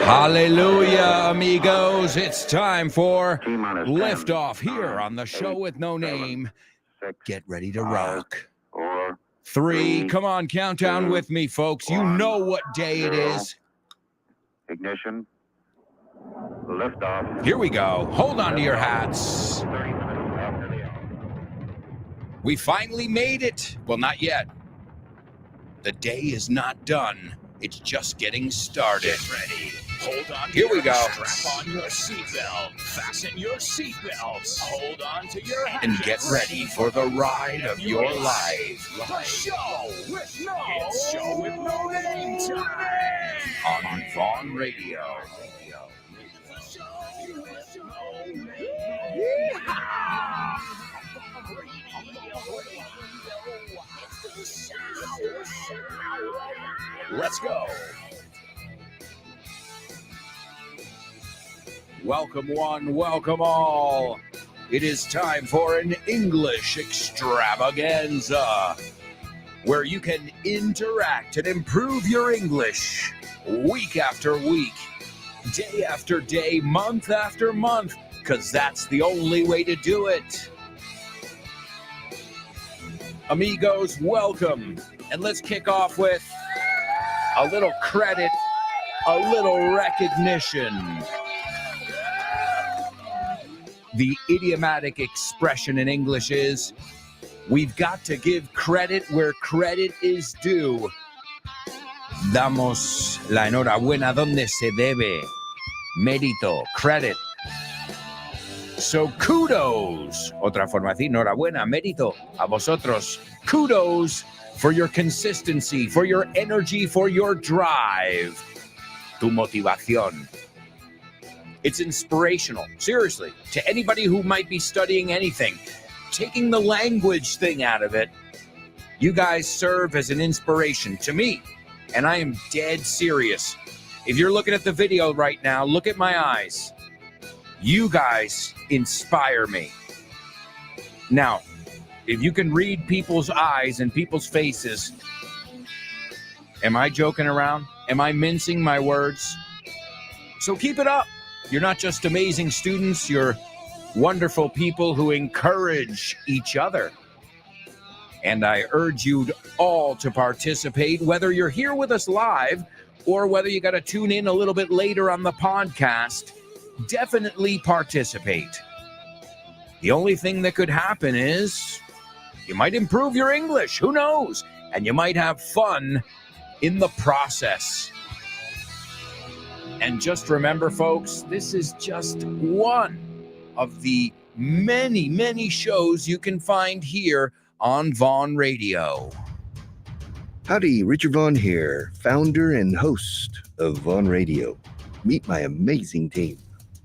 Hallelujah, amigos. It's time for liftoff here on the show with no name. Get ready to rock. 3, come on, countdown with me, folks. You know what day it is. Ignition. Liftoff. Here we go. Hold on to your hats. 30 minutes after the hour. We finally made it. Well, not yet. The day is not done. It's just getting started. Get ready. Hold on. Here we go. Strap on your seatbelt. Fasten your seatbelts. Hold on to your hats. And get ready for the ride of your life. The show with no name time. On Vaughn Radio. The show with no name. Let's go. Welcome one, welcome all. It is time for an English extravaganza where you can interact and improve your English week after week, day after day, month after month, because that's the only way to do it. Amigos, welcome. And let's kick off with a little credit, a little recognition. The idiomatic expression in English is, we've got to give credit where credit is due. Damos la enhorabuena donde se debe. Mérito, credit. So kudos, otra forma de decir enhorabuena, mérito a vosotros. Kudos for your consistency, for your energy, for your drive. Tu motivación. It's inspirational, seriously, to anybody who might be studying anything. Taking the language thing out of it, you guys serve as an inspiration to me, and I am dead serious. If you're looking at the video right now, look at my eyes. You guys inspire me. Now, if you can read people's eyes and people's faces, am I joking around? Am I mincing my words? So keep it up. You're not just amazing students, you're wonderful people who encourage each other. And I urge you all to participate, whether you're here with us live or whether you got to tune in a little bit later on the podcast. Definitely participate. The only thing that could happen is you might improve your English, who knows? And you might have fun in the process. And just remember, folks, this is just one of the many, many shows you can find here on Vaughn Radio. Howdy, Richard Vaughn here, founder and host of Vaughn Radio. Meet my amazing team.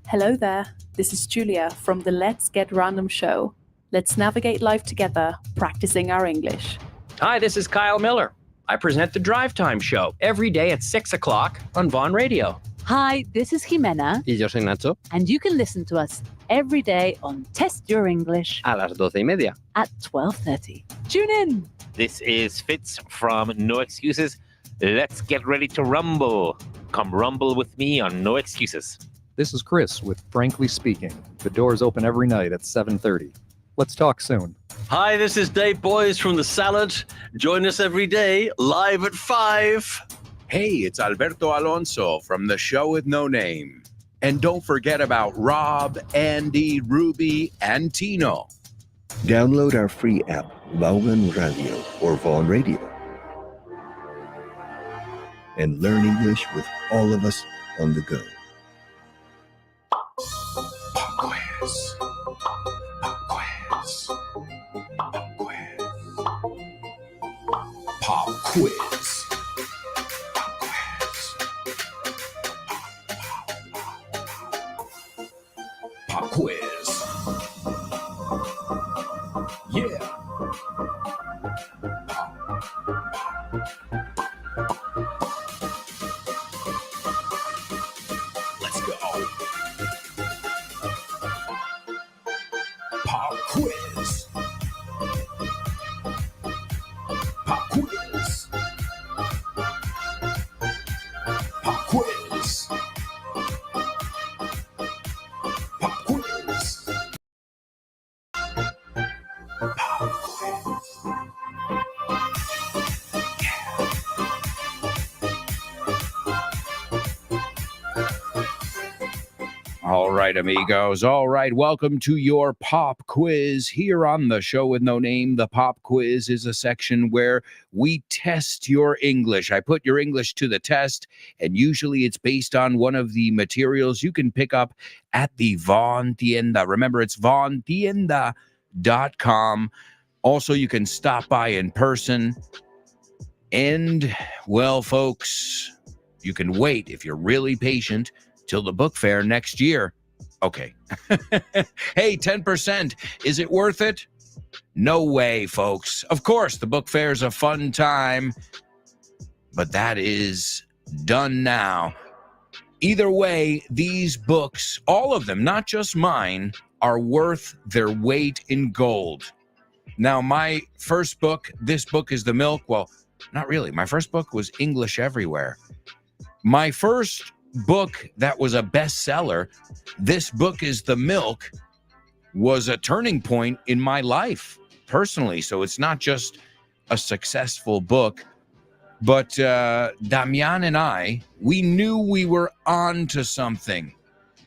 Hello there, this is Julia from the Let's Get Random show. Let's navigate life together, practicing our English. Hi, this is Kyle Miller. I present the Drive Time Show every day at 6 o'clock on Vaughn Radio. Hi, this is Jimena, Y yo soy Nacho, and you can listen to us every day on Test Your English a las 12:30. at 12:30. Tune in! This is Fitz from No Excuses. Let's get ready to rumble. Come rumble with me on No Excuses. This is Chris with Frankly Speaking. The doors open every night at 7:30. Let's talk soon. Hi, this is Dave Boyes from The Salad. Join us every day, live at 5. Hey, it's Alberto Alonso from the show with no name. And don't forget about Rob, Andy, Ruby, and Tino. Download our free app, Vaughn Radio or Vaughn Radio. And learn English with all of us on the go. Pop quiz. Pop quiz. Pop quiz. Pop quiz. Pop quiz. Yeah. Let's go. Pop quiz. Pop quiz. Pop quiz. All right, amigos. All right, welcome to your pop quiz here on the show with no name. The pop quiz is a section where we test your English. I put your English to the test, and usually it's based on one of the materials you can pick up at the Von Tienda. Remember, it's vontienda.com. Also, you can stop by in person. And, well, folks, you can wait if you're really patient till the book fair next year. Okay. Hey, 10%. Is it worth it? No way, folks. Of course, the book fair is a fun time, but that is done now. Either way, these books, all of them, not just mine, are worth their weight in gold. Now, my first book, this book is The Milk. Well, not really. My first book was English Everywhere. My first book that was a bestseller, This Book is The Milk, was a turning point in my life personally. So it's not just a successful book, but Damian and I, we knew we were on to something.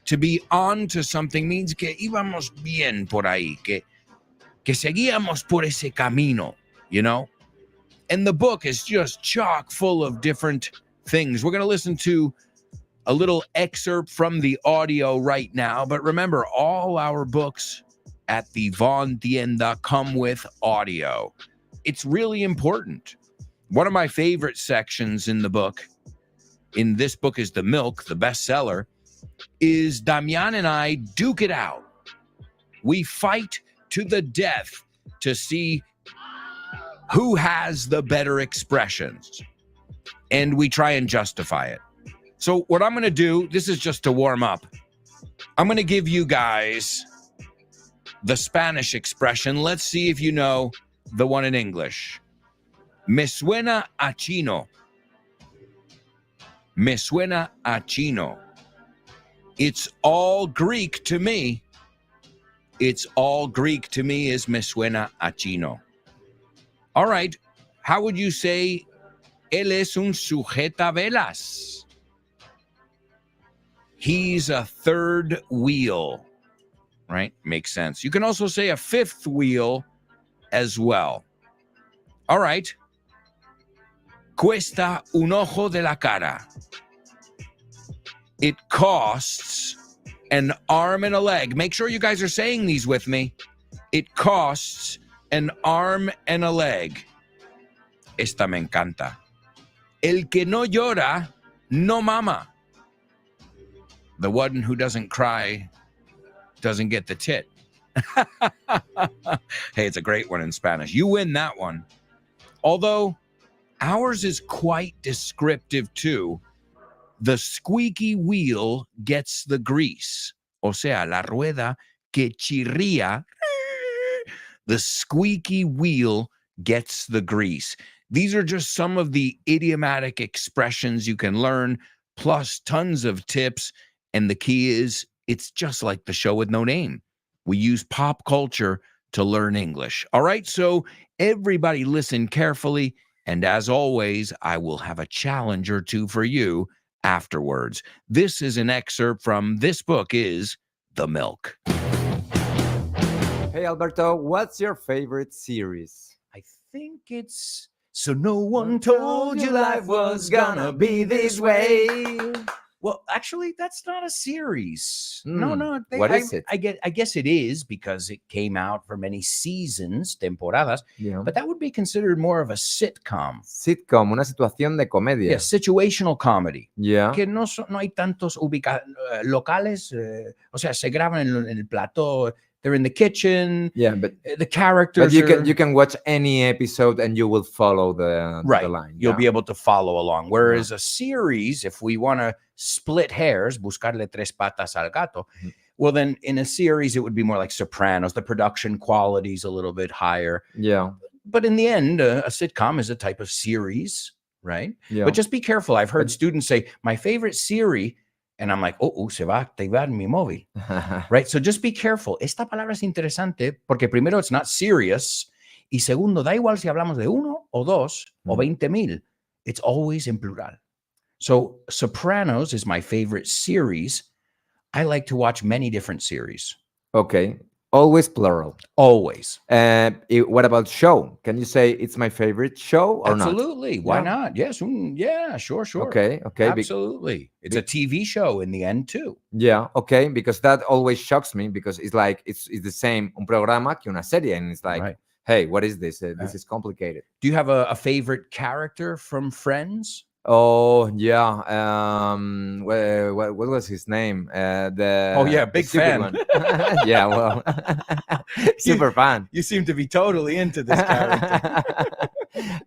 To be on to something means que íbamos bien por ahí, que seguíamos por ese camino, you know? And the book is just chock full of different things. We're going to listen to a little excerpt from the audio right now, but remember, all our books at the Von Tienda come with audio. It's really important. One of my favorite sections in the book, in This Book is The Milk, the bestseller, is Damian and I duke it out. We fight to the death to see who has the better expressions, and we try and justify it. So what I'm going to do, this is just to warm up. I'm going to give you guys the Spanish expression. Let's see if you know the one in English. Me suena a chino. Me suena a chino. It's all Greek to me. It's all Greek to me is me suena a chino. All right. How would you say él es un sujetavelas? He's a third wheel, right? Makes sense. You can also say a fifth wheel as well. All right. Cuesta un ojo de la cara. It costs an arm and a leg. Make sure you guys are saying these with me. It costs an arm and a leg. Esta me encanta. El que no llora, no mama. The one who doesn't cry doesn't get the tit. Hey, it's a great one in Spanish. You win that one. Although ours is quite descriptive too. The squeaky wheel gets the grease. O sea, la rueda que chirría. The squeaky wheel gets the grease. These are just some of the idiomatic expressions you can learn, plus tons of tips. And the key is, it's just like the show with no name. We use pop culture to learn English. All right, so everybody listen carefully. And as always, I will have a challenge or two for you afterwards. This is an excerpt from This Book is The Milk. Hey, Alberto, what's your favorite series? I think it's So No One Told You Life Was Gonna Be This Way. Well, actually, that's not a series. No. What is it? I guess it is because it came out for many seasons, temporadas. Yeah. But that would be considered more of a sitcom. Sitcom, una situación de comedia. Yeah, situational comedy. Yeah. Que no hay tantos locales. O sea, se graban en el plató. They're in the kitchen. Yeah, but the characters. But you can watch any episode and you will follow the line. You'll be able to follow along. Whereas a series, if we want to split hairs, buscarle tres patas al gato, well, then in a series, it would be more like Sopranos. The production quality is a little bit higher. Yeah. But in the end, a sitcom is a type of series, right? Yeah. But just be careful. I've heard students say, my favorite series, and I'm like, se va a activar mi móvil, right? So just be careful. Esta palabra es interesante porque primero, it's not serious. Y segundo, da igual si hablamos de uno o dos o 20,000. It's always in plural. So Sopranos is my favorite series. I like to watch many different series. Okay. Always plural. Always. What about show? Can you say it's my favorite show or not? Absolutely. Why Yeah. not? Yes. Yeah, sure. Okay. Absolutely. It's a TV show in the end too. Yeah, okay, because that always shocks me because it's like it's the same un programa que una serie, and it's like, Right. hey, what is this? This is complicated. Do you have a favorite character from Friends? Oh yeah, what was his name? Big stupid fan. one. Yeah, well, super fan. You seem to be totally into this character.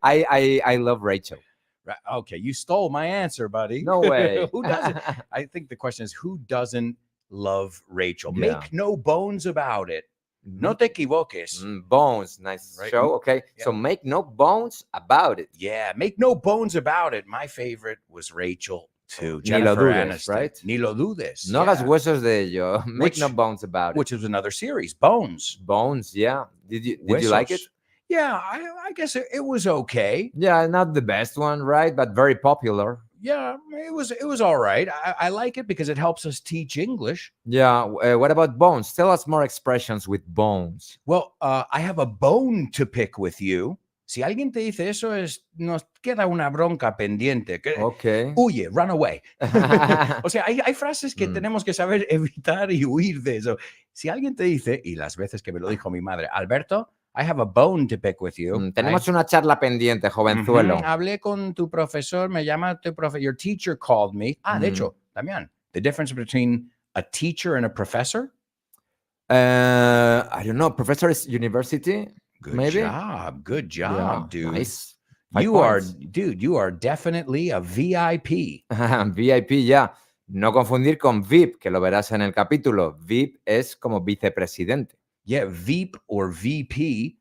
I love Rachel. Right. Okay, you stole my answer, buddy. No way. Who doesn't? I think the question is who doesn't love Rachel? Yeah. Make no bones about it. No te equivoques. Bones, nice Right. show. Okay, Yeah. so make no bones about it. Yeah, make no bones about it. My favorite was Rachel too. Ni lo Jennifer dudes, Aniston. right? Ni lo dudes. No hagas yeah. huesos de ello. Make no Which- bones about it. Which was another series, Bones. Bones, yeah. Did you like it? Huesos. Yeah, I guess it was okay. Yeah, not the best one, right? But very popular. Yeah, it was all right. I like it because it helps us teach English. Yeah. What about bones? Tell us more expressions with bones. Well, I have a bone to pick with you. Si alguien te dice eso, nos queda una bronca pendiente. Okay. Huye, run away. O sea, hay frases que tenemos que saber evitar y huir de eso. Si alguien te dice, y las veces que me lo dijo mi madre, Alberto, I have a bone to pick with you. Tenemos una charla pendiente, jovenzuelo. Hablé con tu profesor, me llama tu profesor. Your teacher called me. De hecho, también. The difference between a teacher and a professor? I don't know. Professor is university? Good maybe? Good job, Yeah, dude. nice. You are definitely a VIP. VIP, ya. No confundir con VIP, que lo verás en el capítulo. VIP es como vicepresidente. Yeah, VIP or VP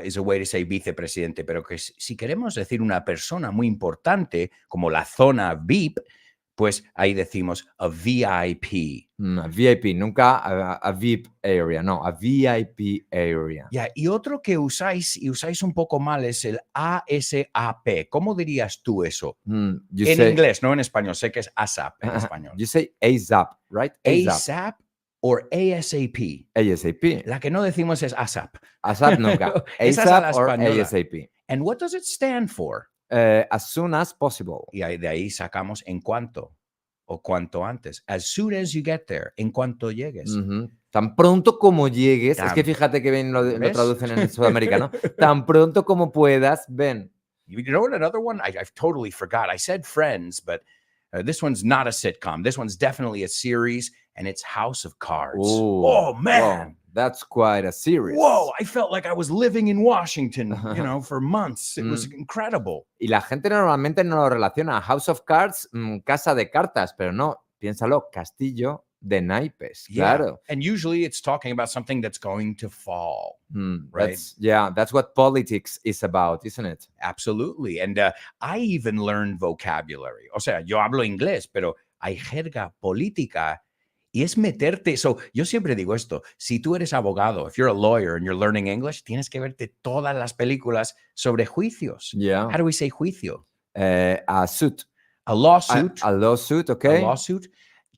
is a way to say vicepresidente, pero que si queremos decir una persona muy importante, como la zona VIP, pues ahí decimos a VIP. A VIP, nunca a VIP area, no, a VIP area. Yeah, y otro que usáis un poco mal es el ASAP. ¿Cómo dirías tú eso? En inglés, no en español. Sé que es ASAP en español. You say ASAP, right? ASAP or ASAP. ASAP. La que no decimos es ASAP. ASAP nunca. Esa es a la ASAP or española. ASAP. And what does it stand for? As soon as possible. Y de ahí sacamos en cuanto o cuanto antes. As soon as you get there, en cuanto llegues. Tan pronto como llegues, es que fíjate que bien lo traducen en el sudamericano. Tan pronto como puedas, ven. You know what? Another one I've totally forgot. I said Friends, but this one's not a sitcom. This one's definitely a series, and it's House of Cards. Ooh, oh man, whoa, that's quite a series. Whoa! I felt like I was living in Washington, for months. It was incredible. Y la gente normalmente no lo relaciona. House of Cards, casa de cartas, pero no, piénsalo, castillo de naipes, claro. And usually it's talking about something that's going to fall, right? That's what politics is about, isn't it? Absolutely. And I even learned vocabulary. O sea, yo hablo inglés, pero hay jerga política y es meterte. So, yo siempre digo esto, si tú eres abogado, if you're a lawyer and you're learning English, tienes que verte todas las películas sobre juicios. Yeah. How do we say juicio? A suit. A lawsuit. A lawsuit, okay. A lawsuit.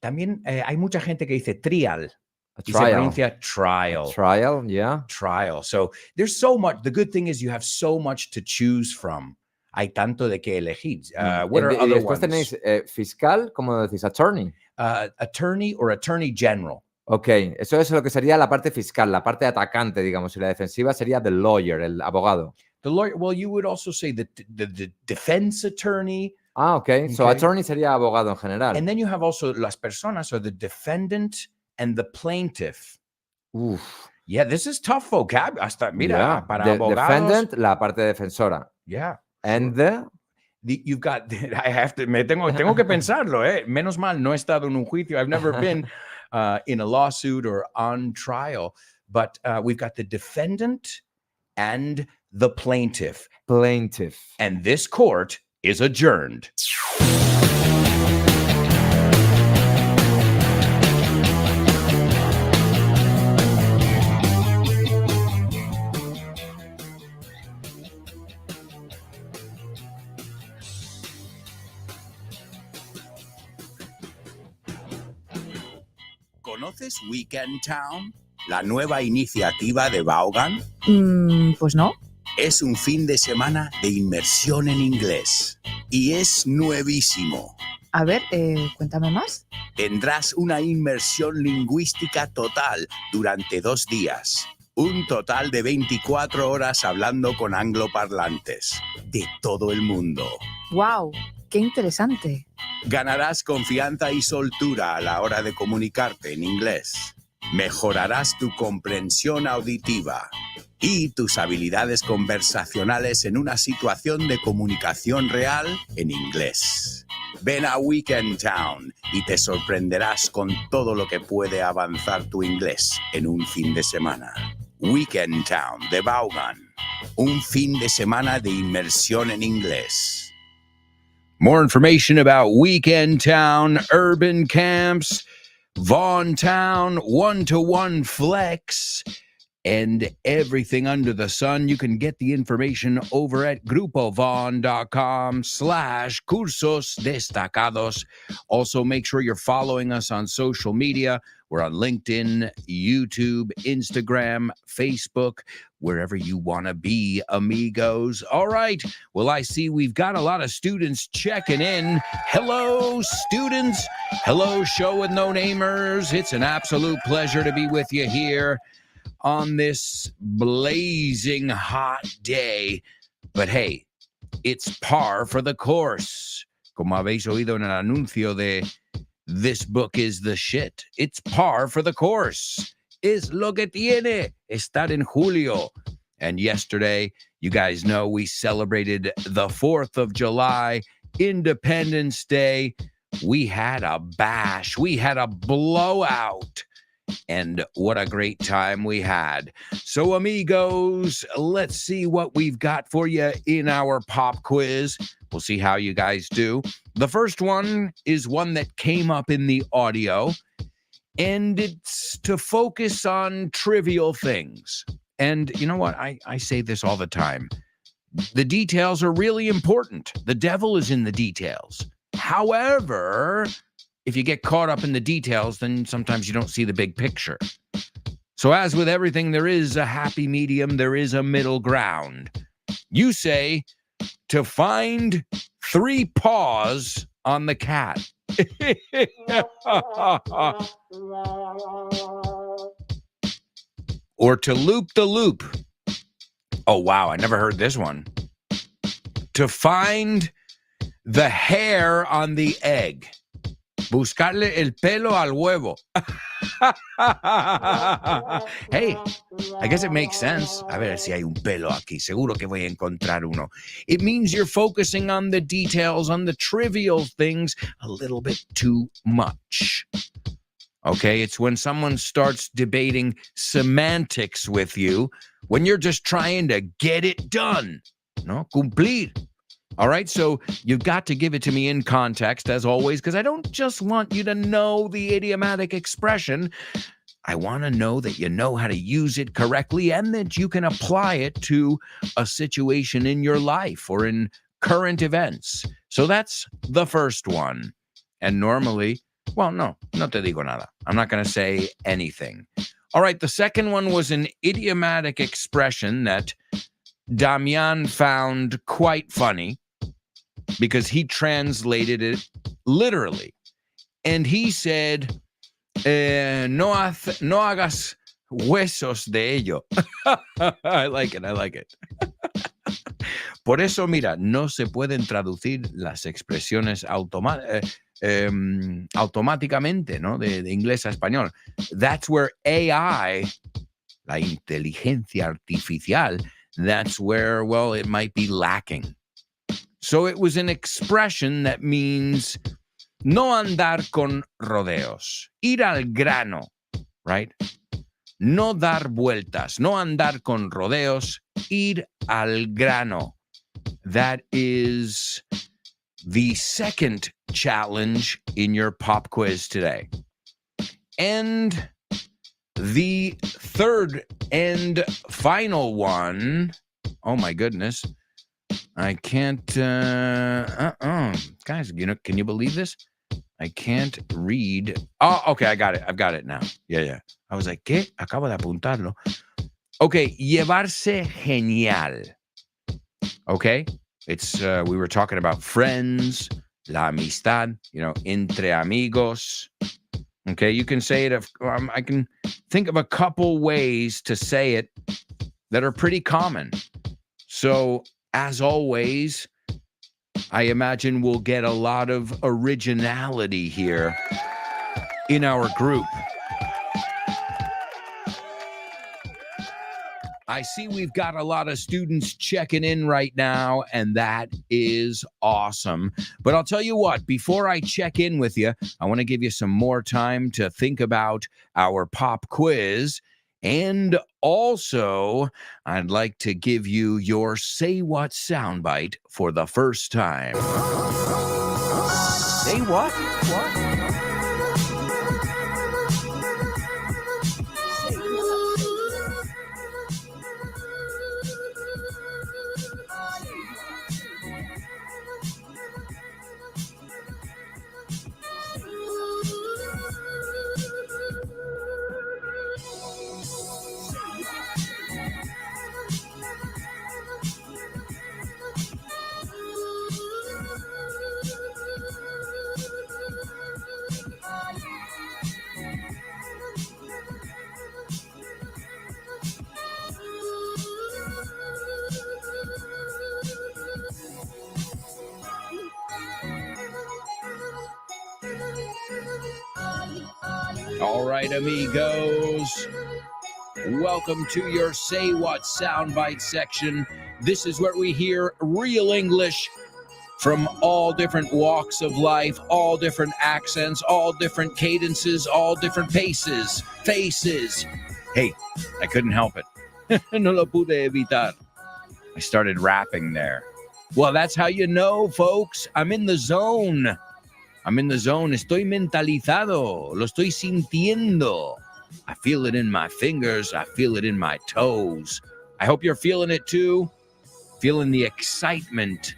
También hay mucha gente que dice trial. A Y se pronuncia trial. A trial, yeah. Trial. So there's so much. The good thing is you have so much to choose from. Hay tanto de que elegir. What are other después ones? tenéis fiscal, ¿cómo decís? Attorney. Attorney or attorney general. Ok, eso es lo que sería la parte fiscal, la parte atacante, digamos, y la defensiva sería the lawyer, el abogado. The lawyer, well, you would also say the defense attorney. Ah, okay. So attorney sería abogado en general. And then you have also las personas, or the defendant and the plaintiff. Uf. Yeah, this is tough vocabulary. Hasta, mira, para abogados. Defendant, la parte defensora. Yeah. And you've got, I have to, tengo que pensarlo, Menos mal, no he estado en un juicio. I've never been in a lawsuit or on trial. But we've got the defendant and the plaintiff. Plaintiff. And this court is adjourned. ¿Conoces Weekend Town? La nueva iniciativa de Vaughan. Pues no. Es un fin de semana de inmersión en inglés. Y es nuevísimo. A ver, cuéntame más. Tendrás una inmersión lingüística total durante 2 días. Un total de 24 horas hablando con angloparlantes de todo el mundo. ¡Wow! ¡Qué interesante! Ganarás confianza y soltura a la hora de comunicarte en inglés. Mejorarás tu comprensión auditiva y tus habilidades conversacionales en una situación de comunicación real en inglés. Ven a Weekend Town y te sorprenderás con todo lo que puede avanzar tu inglés en un fin de semana. Weekend Town de Vaughan. Un fin de semana de inmersión en inglés. More information about Weekend Town, urban camps, Vaughan Town, one-to-one flex, and everything under the sun. You can get the information over at grupovaughan.com/cursos destacados. Also, make sure you're following us on social media. We're on LinkedIn, YouTube, Instagram, Facebook, wherever you want to be, amigos. All right. Well, I see we've got a lot of students checking in. Hello, students. Hello, show with no namers. It's an absolute pleasure to be with you here on this blazing hot day. But hey, it's par for the course. Como habéis oído en el anuncio de This book is the shit. It's par for the course. Es lo que tiene estar en julio. And yesterday, you guys know we celebrated the 4th of July, Independence Day. We had a bash. We had a blowout. And what a great time we had. So, amigos, let's see what we've got for you in our pop quiz. We'll see how you guys do. The first one is one that came up in the audio, and it's to focus on trivial things. And you know what? I say this all the time. The details are really important. The devil is in the details. However, if you get caught up in the details, then sometimes you don't see the big picture. So as with everything, there is a happy medium. There is a middle ground. You say to find 3 paws on the cat. Or to loop the loop. Oh, wow. I never heard this one. To find the hair on the egg. Buscarle el pelo al huevo. Hey, I guess it makes sense. A ver si hay un pelo aquí. Seguro que voy a encontrar uno. It means you're focusing on the details, on the trivial things a little bit too much. Okay, it's when someone starts debating semantics with you, when you're just trying to get it done. No, cumplir. All right, so you've got to give it to me in context, as always, because I don't just want you to know the idiomatic expression. I want to know that you know how to use it correctly and that you can apply it to a situation in your life or in current events. So that's the first one. And normally, well, no te digo nada. I'm not going to say anything. All right, the second one was an idiomatic expression that Damian found quite funny, because he translated it literally. And he said, no hagas huesos de ello. I like it. Por eso, mira, no se pueden traducir las expresiones automáticamente, ¿no? De inglés a español. That's where AI, la inteligencia artificial, that's where, well, it might be lacking. So it was an expression that means no andar con rodeos, ir al grano, right? No dar vueltas, no andar con rodeos, ir al grano. That is the second challenge in your pop quiz today. And the third and final one, oh my goodness, I can't, guys, can you believe this? I can't read. Oh, okay, I got it. I've got it now. Yeah. I was like, ¿qué? Acabo de apuntarlo. Okay, llevarse genial. Okay, it's we were talking about friends, la amistad, entre amigos. Okay, you can say it. I can think of a couple ways to say it that are pretty common. So, as always, I imagine we'll get a lot of originality here in our group. I see we've got a lot of students checking in right now, and that is awesome. But I'll tell you what, before I check in with you, I want to give you some more time to think about our pop quiz. And also, I'd like to give you your Say What soundbite for the first time. Say what? All right, amigos. Welcome to your Say What soundbite section. This is where we hear real English from all different walks of life, all different accents, all different cadences, all different paces, faces. Hey, I couldn't help it. No lo pude evitar. I started rapping there. Well, that's how you know, folks. I'm in the zone. Estoy mentalizado. Lo estoy sintiendo. I feel it in my fingers. I feel it in my toes. I hope you're feeling it too. Feeling the excitement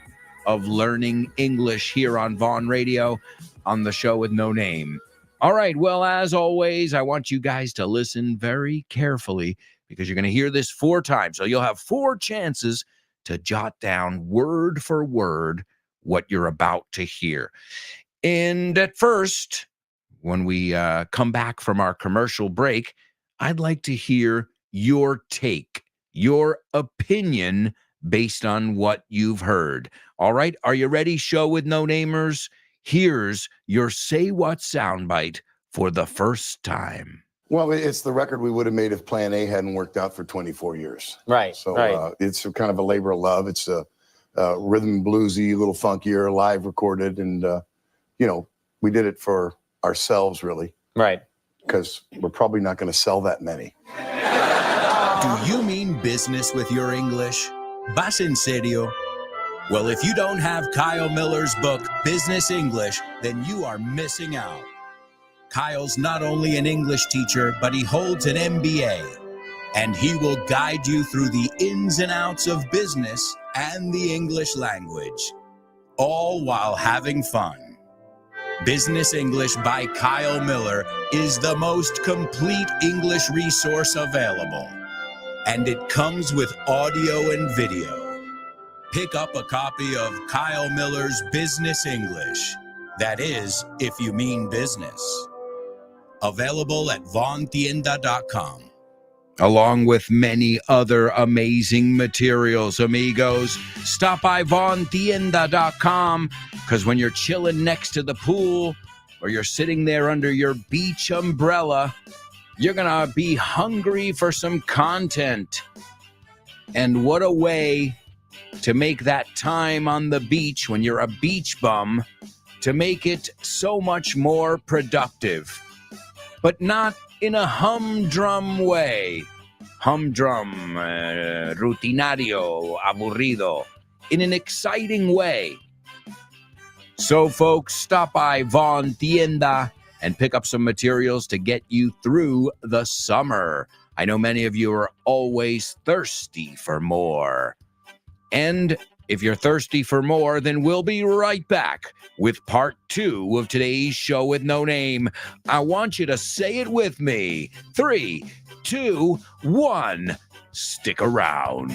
of learning English here on Vaughn Radio on the show with no name. All right. Well, as always, I want you guys to listen very carefully because you're going to hear this 4 times. So you'll have 4 chances to jot down word for word what you're about to hear. And at first, when we come back from our commercial break, I'd like to hear your take, your opinion based on what you've heard. All right, are you ready, show with no namers? Here's your Say What soundbite for the first time. Well, it's the record we would have made if Plan A hadn't worked out for 24 years. Right. So it's a kind of a labor of love. It's a rhythm bluesy, a little funkier, live recorded, and we did it for ourselves, really. Right. Because we're probably not going to sell that many. Do you mean business with your English? ¿Vas en serio? Well, if you don't have Kyle Miller's book, Business English, then you are missing out. Kyle's not only an English teacher, but he holds an MBA. And he will guide you through the ins and outs of business and the English language, all while having fun. Business English by Kyle Miller is the most complete English resource available. And it comes with audio and video. Pick up a copy of Kyle Miller's Business English. That is, if you mean business. Available at vaughntienda.com. Along with many other amazing materials, amigos. Stop by vaughntienda.com, because when you're chilling next to the pool or you're sitting there under your beach umbrella, you're going to be hungry for some content. And what a way to make that time on the beach when you're a beach bum, to make it so much more productive. But not in a humdrum way. Humdrum, rutinario, aburrido. In an exciting way. So, folks, stop by Vaughn Tienda and pick up some materials to get you through the summer. I know many of you are always thirsty for more. And If you're thirsty for more, then we'll be right back with part 2 of today's show with no name. I want you to say it with me. 3, 2, 1. Stick around.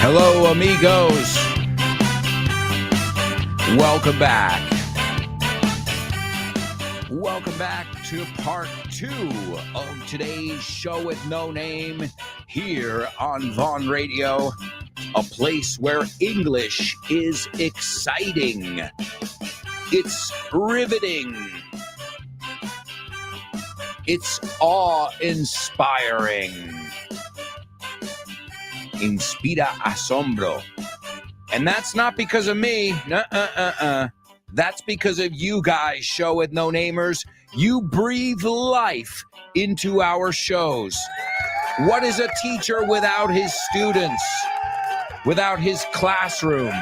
Hello, amigos. Welcome back. Welcome back to part 2 of today's show with no name here on Vaughn Radio, a place where English is exciting. It's riveting. It's awe-inspiring. Inspira asombro. And that's not because of me. That's because of you guys, show with no namers. You breathe life into our shows. What is a teacher without his students? Without his classroom?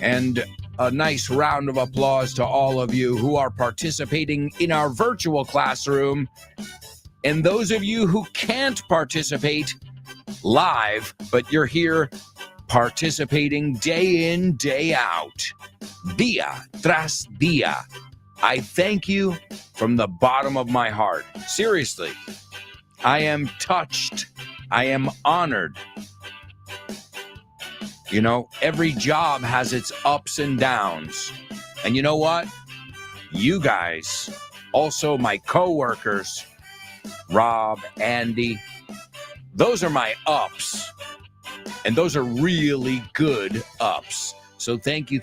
And a nice round of applause to all of you who are participating in our virtual classroom. And those of you who can't participate live, but you're here participating day in, day out, dia tras dia. I thank you from the bottom of my heart. Seriously, I am touched. I am honored. You know, every job has its ups and downs. And you know what? You guys, also my coworkers, Rob, Andy, those are my ups. And those are really good ups. So thank you,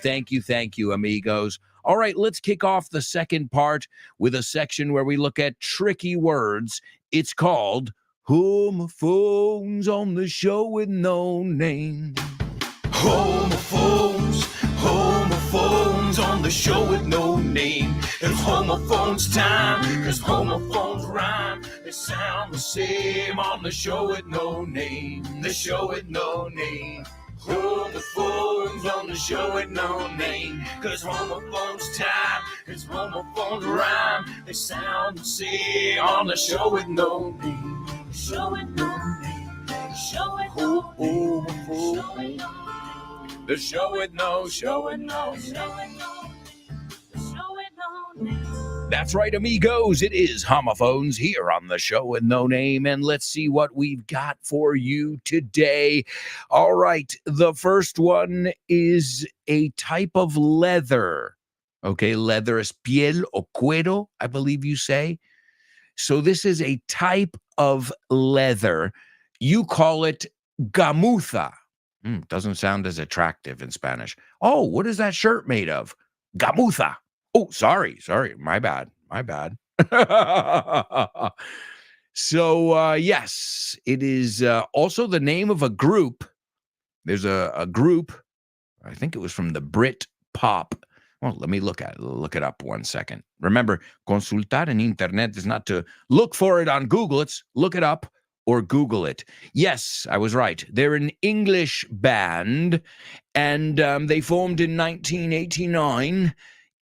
amigos. All right, let's kick off the second part with a section where we look at tricky words. It's called Homophones on the show with no name. Homophones, homophones on the show with no name. It's homophones time, cause homophones rhyme. They sound the same on the show with no name. The show with no name. Homophones on the show with no name. Cause homophones time, cause homophones rhyme. They sound the same on the show with no name. The show with no name. The show with no name. The show with no, show with no, show with no, the show with no name. That's right, amigos. It is Homophones here on the show with no name. And let's see what we've got for you today. All right. The first one is a type of leather. Okay. Leather is piel o cuero, I believe you say. So this is a type of leather. You call it gamuza. Doesn't sound as attractive in Spanish. Oh, what is that shirt made of? Gamuza. Oh, sorry. My bad. So, yes, it is also the name of a group. There's a group, I think it was from the Brit pop Well, let me look it up 1 second. Remember, consultar en internet is not to look for it on Google. It's look it up or Google it. Yes, I was right. They're an English band, and they formed in 1989.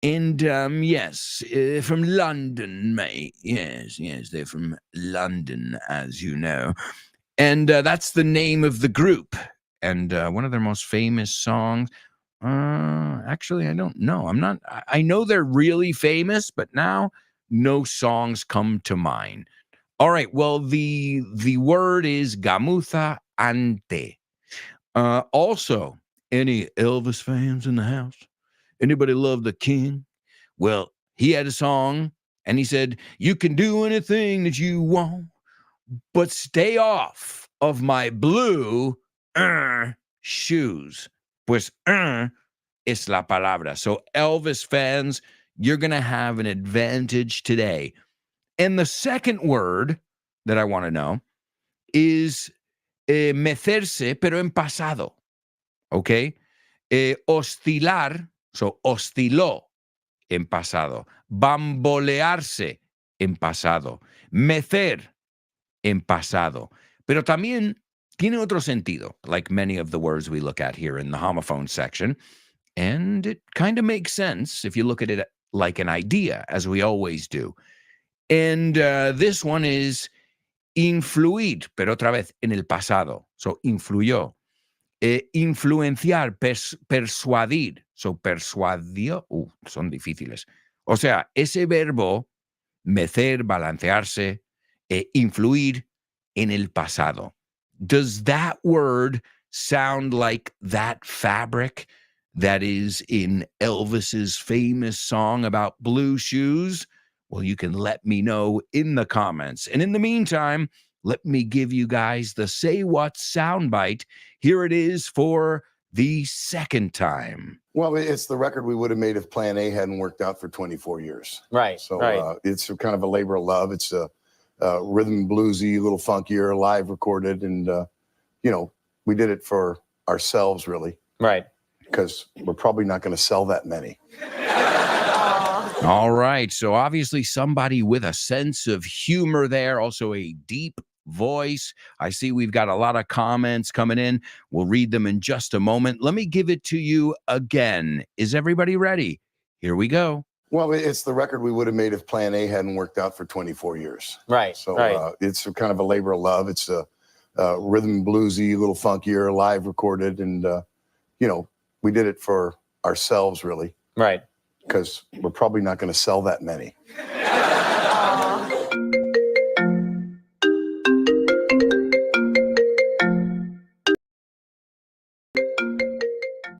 And yes, from London, mate. Yes, they're from London, as you know. And that's the name of the group. And one of their most famous songs. Actually, I don't know. I know they're really famous, but now no songs come to mind. All right. Well, the word is gamuza ante. Also, any Elvis fans in the house? Anybody love the king? Well, he had a song and he said, "You can do anything that you want, but stay off of my blue shoes." Pues es la palabra. So Elvis fans, you're going to have an advantage today. And the second word that I want to know is mecerse, pero en pasado. Okay? Oscilar, so osciló en pasado. Bambolearse en pasado. Mecer en pasado. Pero también tiene otro sentido, like many of the words we look at here in the homophone section. And it kind of makes sense if you look at it like an idea, as we always do. And this one is influir, pero otra vez en el pasado. So, influyó. Influenciar, persuadir. So, persuadió. Son difíciles. O sea, ese verbo, mecer, balancearse, influir en el pasado. Does that word sound like that fabric that is in Elvis's famous song about blue shoes? Well, you can let me know in the comments. And in the meantime, let me give you guys the Say What soundbite. Here it is for the second time. Well, it's the record we would have made if Plan A hadn't worked out for 24 years. Right. So it's kind of a labor of love. It's a rhythm and bluesy, a little funkier, live recorded. And, we did it for ourselves, really. Right. Because we're probably not going to sell that many. All right. So obviously somebody with a sense of humor there, also a deep voice. I see we've got a lot of comments coming in. We'll read them in just a moment. Let me give it to you again. Is everybody ready? Here we go. Well, it's the record we would have made if Plan A hadn't worked out for 24 years. Right. So it's kind of a labor of love. It's a rhythm and bluesy, a little funkier, live recorded. And, we did it for ourselves, really. Right. Because we're probably not going to sell that many.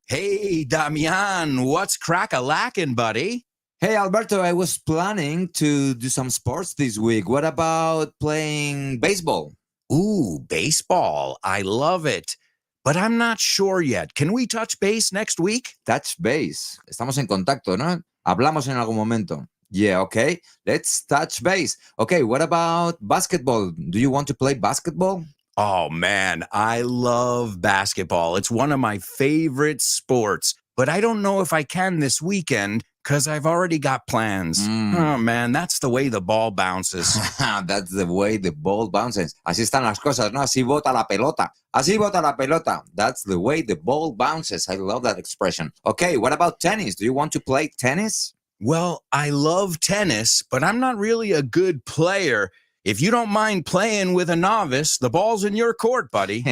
Hey, Damian, what's crack-a-lackin', buddy? Hey, Alberto, I was planning to do some sports this week. What about playing baseball? Ooh, baseball. I love it. But I'm not sure yet. Can we touch base next week? Touch base. Estamos en contacto, ¿no? Hablamos en algún momento. Yeah, okay. Let's touch base. Okay, what about basketball? Do you want to play basketball? Oh, man, I love basketball. It's one of my favorite sports. But I don't know if I can this weekend because I've already got plans. Oh, man, that's the way the ball bounces. That's the way the ball bounces. Así están las cosas, ¿no? Así bota la pelota. Así bota la pelota. That's the way the ball bounces. I love that expression. Okay, what about tennis? Do you want to play tennis? Well, I love tennis, but I'm not really a good player. If you don't mind playing with a novice, the ball's in your court, buddy.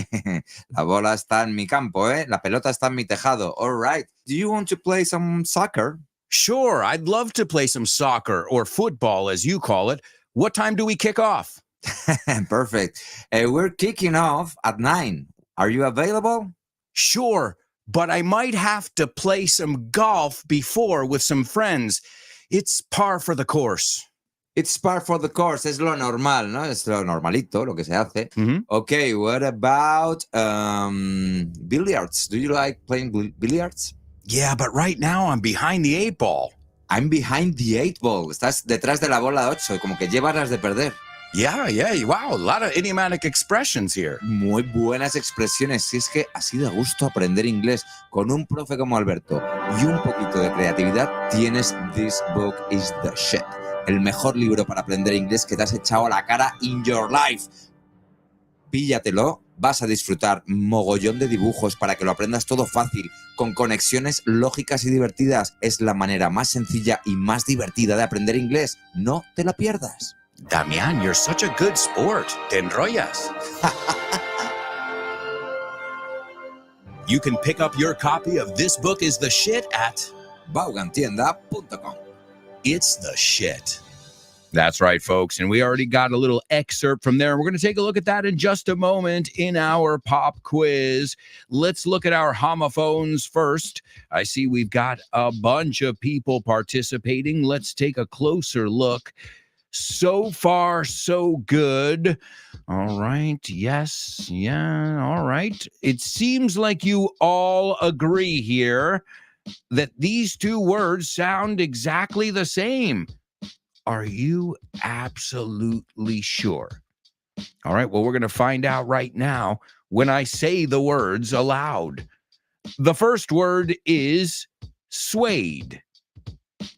La bola está en mi campo, ¿eh? La pelota está en mi tejado. All right. Do you want to play some soccer? Sure, I'd love to play some soccer or football, as you call it. What time do we kick off? Perfect. We're kicking off at 9. Are you available? Sure, but I might have to play some golf before with some friends. It's par for the course. It's par for the course. Es lo normal, ¿no? Es lo normalito, lo que se hace. Okay, what about billiards? Do you like playing billiards? Yeah, but right now I'm behind the 8 ball. I'm behind the 8 ball. Estás detrás de la bola 8, como que llevas las de perder. Yeah. Wow, a lot of idiomatic expressions here. Muy buenas expresiones. Si es que así da gusto aprender inglés con un profe como Alberto y un poquito de creatividad, tienes This Book is the Shit. El mejor libro para aprender inglés que te has echado a la cara in your life. Píllatelo, vas a disfrutar mogollón de dibujos para que lo aprendas todo fácil, con conexiones lógicas y divertidas. Es la manera más sencilla y más divertida de aprender inglés. No te la pierdas. Damián, you're such a good sport. Te enrollas. You can pick up your copy of This Book is the Shit at Vaughantienda.com. It's the Shit. That's right, folks. And we already got a little excerpt from there. We're going to take a look at that in just a moment in our pop quiz. Let's look at our homophones first. I see we've got a bunch of people participating. Let's take a closer look. So far, so good. All right. Yes. Yeah. All right. It seems like you all agree here that these two words sound exactly the same. Are you absolutely sure? All right, well, we're going to find out right now when I say the words aloud. The first word is suede.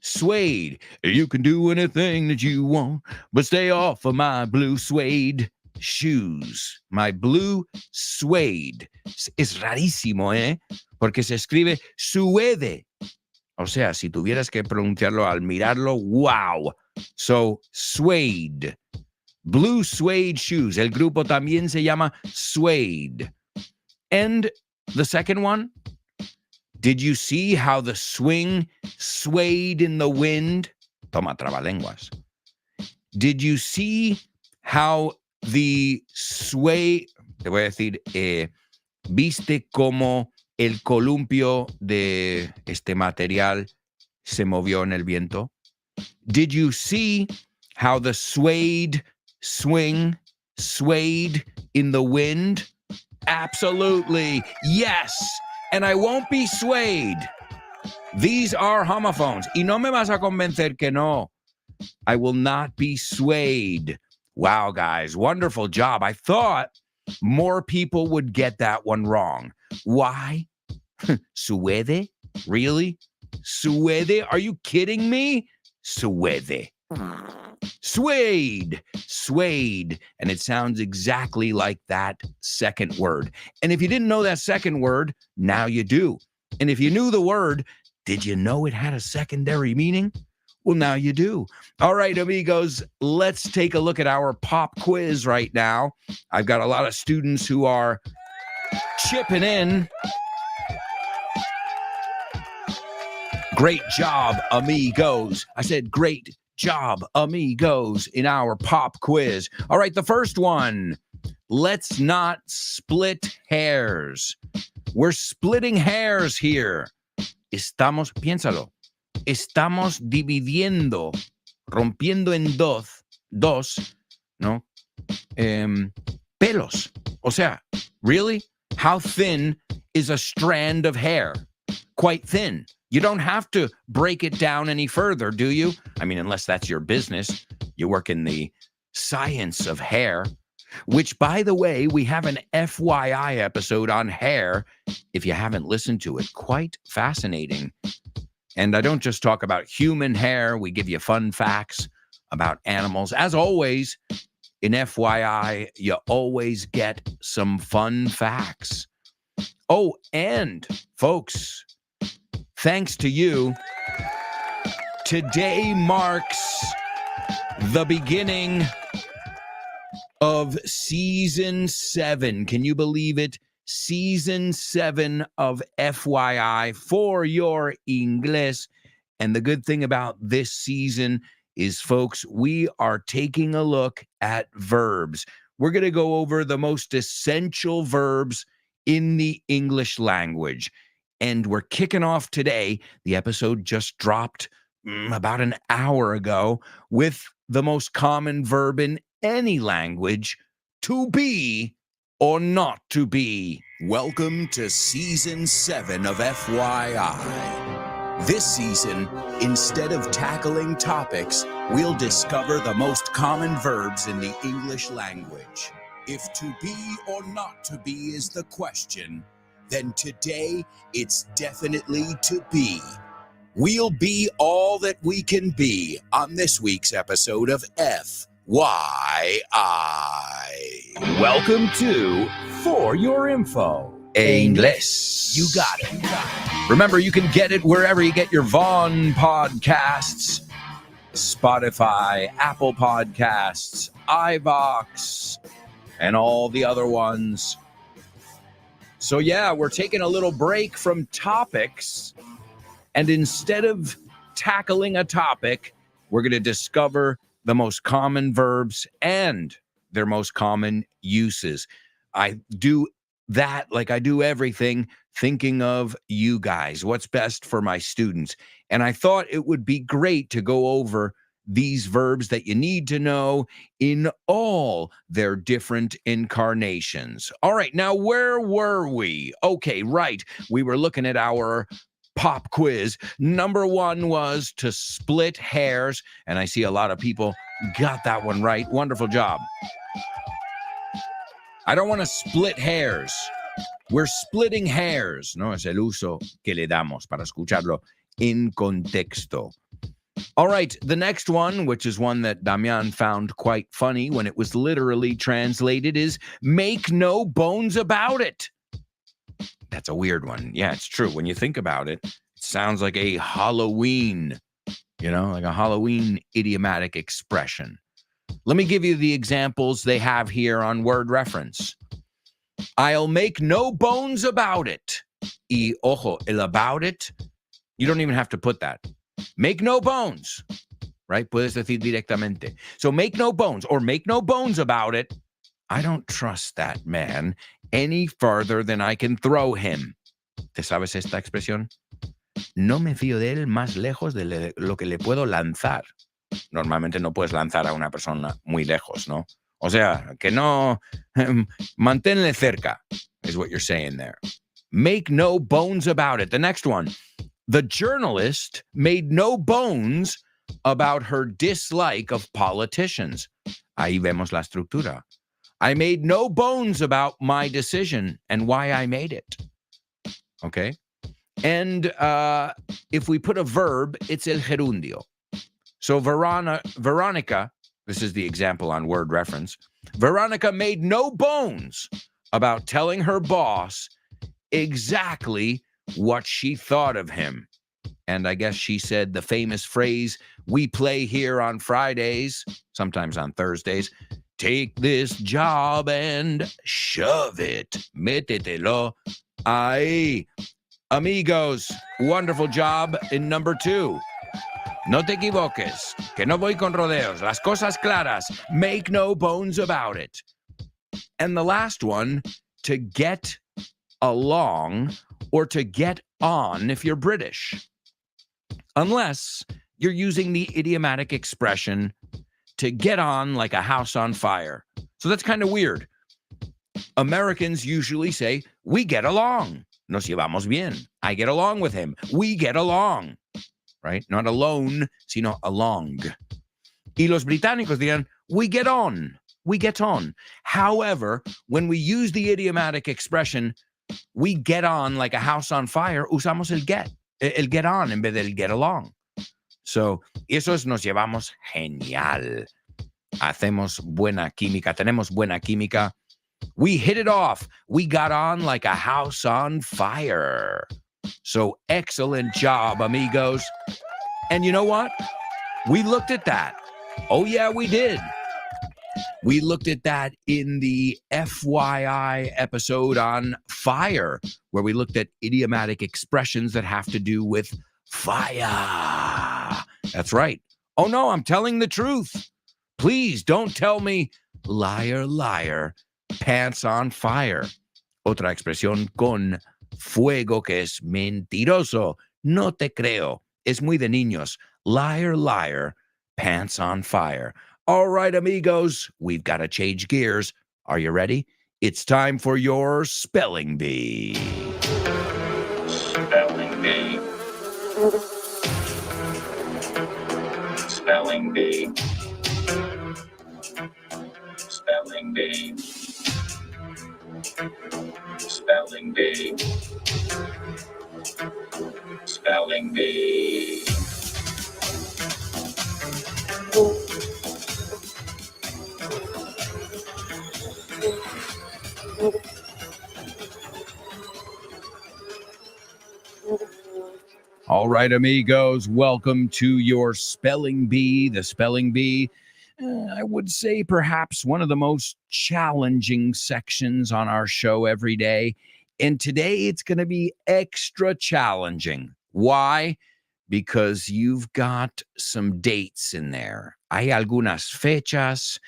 Suede. You can do anything that you want, but stay off of my blue suede shoes. My blue suede. Es rarísimo, ¿eh? Porque se escribe suede. O sea, si tuvieras que pronunciarlo al mirarlo, wow. So, suede. Blue suede shoes. El grupo también se llama Suede. And the second one, did you see how the swing swayed in the wind? Toma, trabalenguas. Did you see how the sway, te voy a decir, viste cómo el columpio de este material se movió en el viento? Did you see how the swayed swing swayed in the wind? Absolutely. Yes. And I won't be swayed. These are homophones. Y no me vas a convencer que no. I will not be swayed. Wow, guys. Wonderful job. I thought more people would get that one wrong. Why? Suede? Really? Suede? Are you kidding me? Suede. Suede. Suede. And it sounds exactly like that second word. And if you didn't know that second word, now you do. And if you knew the word, did you know it had a secondary meaning? Well, now you do. All right, amigos, let's take a look at our pop quiz right now. I've got a lot of students who are chipping in. Great job, amigos. I said great job, amigos, in our pop quiz. All right, the first one. Let's not split hairs. We're splitting hairs here. Piénsalo. Estamos dividiendo, rompiendo en dos, ¿no? Pelos. O sea, really? How thin is a strand of hair? Quite thin. You don't have to break it down any further, do you? I mean, unless that's your business. You work in the science of hair, which, by the way, we have an FYI episode on hair. If you haven't listened to it, quite fascinating. And I don't just talk about human hair. We give you fun facts about animals. As always, in FYI, you always get some fun facts. Oh, and folks, thanks to you, today marks the beginning of season 7. Can you believe it? Season 7 of FYI for your English. And the good thing about this season is, folks, we are taking a look at verbs. We're going to go over the most essential verbs in the English language. And we're kicking off today. The episode just dropped about an hour ago with the most common verb in any language, to be or not to be. Welcome to season 7 of FYI. This season, instead of tackling topics, we'll discover the most common verbs in the English language. If to be or not to be is the question, then today it's definitely to be. We'll be all that we can be on this week's episode of FYI. Welcome to For Your Info, English. You got it. Remember, you can get it wherever you get your Vaughn podcasts, Spotify, Apple Podcasts, iVox, and all the other ones. So yeah, we're taking a little break from topics, and instead of tackling a topic, we're going to discover the most common verbs and their most common uses. I do that like I do everything, thinking of you guys, what's best for my students. And I thought it would be great to go over these verbs that you need to know in all their different incarnations. All right, now where were we? Okay, right. We were looking at our pop quiz. Number 1 was to split hairs, and I see a lot of people got that one right. Wonderful job. I don't want to split hairs. We're splitting hairs. No, es el uso que le damos para escucharlo en contexto. All right, the next one, which is one that Damian found quite funny when it was literally translated, is make no bones about it. That's a weird one. Yeah, it's true. When you think about it, it sounds like a Halloween, like a Halloween idiomatic expression. Let me give you the examples they have here on word reference. I'll make no bones about it. Y ojo, el about it, you don't even have to put that. Make no bones, right? Puedes decir directamente. So make no bones or make no bones about it. I don't trust that man any farther than I can throw him. ¿Te sabes esta expresión? No me fío de él más lejos de lo que le puedo lanzar. Normalmente no puedes lanzar a una persona muy lejos, ¿no? O sea, que no, manténle cerca is what you're saying there. Make no bones about it. The next one. The journalist made no bones about her dislike of politicians. Ahí vemos la estructura. I made no bones about my decision and why I made it. Okay? And if we put a verb, it's el gerundio. So Veronica, this is the example on word reference. Veronica made no bones about telling her boss exactly what she thought of him. And I guess she said the famous phrase we play here on Fridays, sometimes on Thursdays, take this job and shove it. Métetelo ahí. Amigos, wonderful job in number 2. No te equivoques, que no voy con rodeos. Las cosas claras. Make no bones about it. And the last one, to get along or to get on if you're British. Unless you're using the idiomatic expression to get on like a house on fire. So that's kind of weird. Americans usually say, we get along. Nos llevamos bien. I get along with him. We get along. Right? Not alone, sino along. Y los británicos dirán, we get on. We get on. However, when we use the idiomatic expression, we get on like a house on fire, usamos el get on en vez del get along. So, eso es nos llevamos genial. Hacemos buena química, tenemos buena química. We hit it off. We got on like a house on fire. So, excellent job, amigos. And you know what? We looked at that. Oh, yeah, we did. We looked at that in the FYI episode on fire, where we looked at idiomatic expressions that have to do with fire. That's right. Oh, no, I'm telling the truth. Please don't tell me, liar, liar, pants on fire. Otra expresión con fuego que es mentiroso. No te creo. Es muy de niños. Liar, liar, pants on fire. All right, amigos, we've got to change gears. Are you ready? It's time for your spelling bee. Spelling bee. Spelling bee. Spelling bee. Spelling bee. Spelling bee. All right, amigos, welcome to your Spelling Bee. The Spelling Bee, I would say perhaps one of the most challenging sections on our show every day. And today it's going to be extra challenging. Why? Because you've got some dates in there. Hay algunas fechas.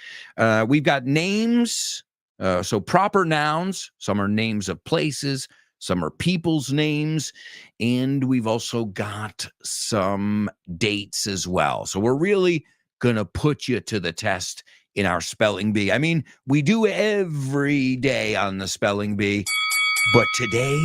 We've got names, so proper nouns. Some are names of places. Some are people's names, and we've also got some dates as well. So we're really going to put you to the test in our Spelling Bee. I mean, we do every day on the Spelling Bee, but today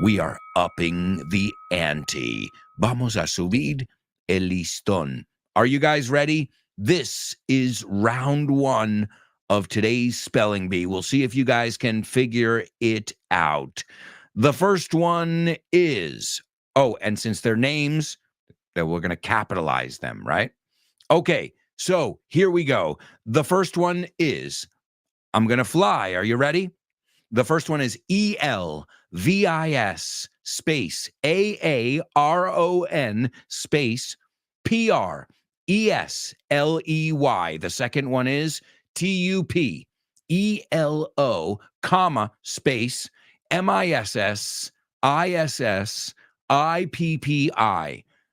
we are upping the ante. Vamos a subir el listón. Are you guys ready? This is round one of today's Spelling Bee. We'll see if you guys can figure it out. The first one is, and since they're names, then we're going to capitalize them, right? Okay, so here we go. The first one is, I'm going to fly. Are you ready? The first one is ELVIS space AARON space PRESLEY. The second one is TUPELO, comma, space MISSISSIPPI.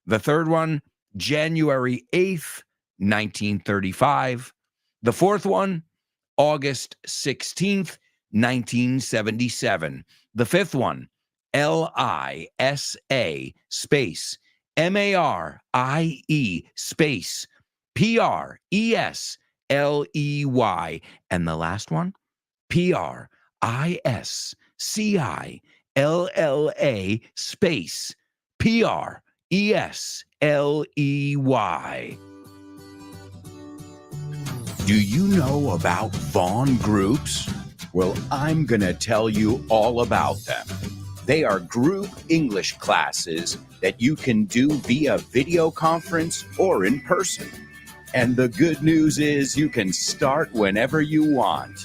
The third one, January 8th, 1935. The fourth one, August 16th, 1977. The fifth one, LISA space MARIE space PRESLEY. And the last one, PRISCILLA space PRESLEY. Do you know about Vaughn groups? Well, I'm going to tell you all about them. They are group English classes that you can do via video conference or in person. And the good news is you can start whenever you want.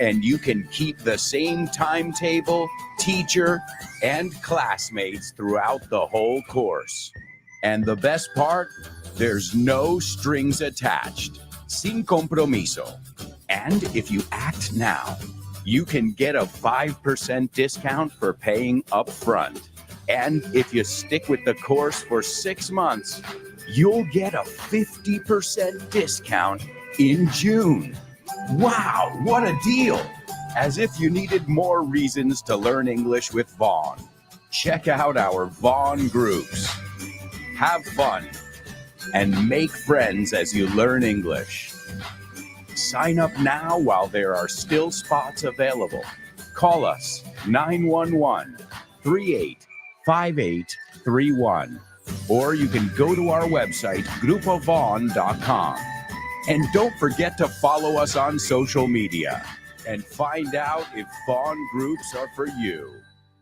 And you can keep the same timetable, teacher, and classmates throughout the whole course. And the best part, there's no strings attached. Sin compromiso. And if you act now, you can get a 5% discount for paying up front. And if you stick with the course for 6 months, you'll get a 50% discount in June. Wow, what a deal! As if you needed more reasons to learn English with Vaughn. Check out our Vaughn groups. Have fun and make friends as you learn English. Sign up now while there are still spots available. Call us 911-385831. Or you can go to our website, grupovaughn.com. And don't forget to follow us on social media and find out if Vaughn groups are for you.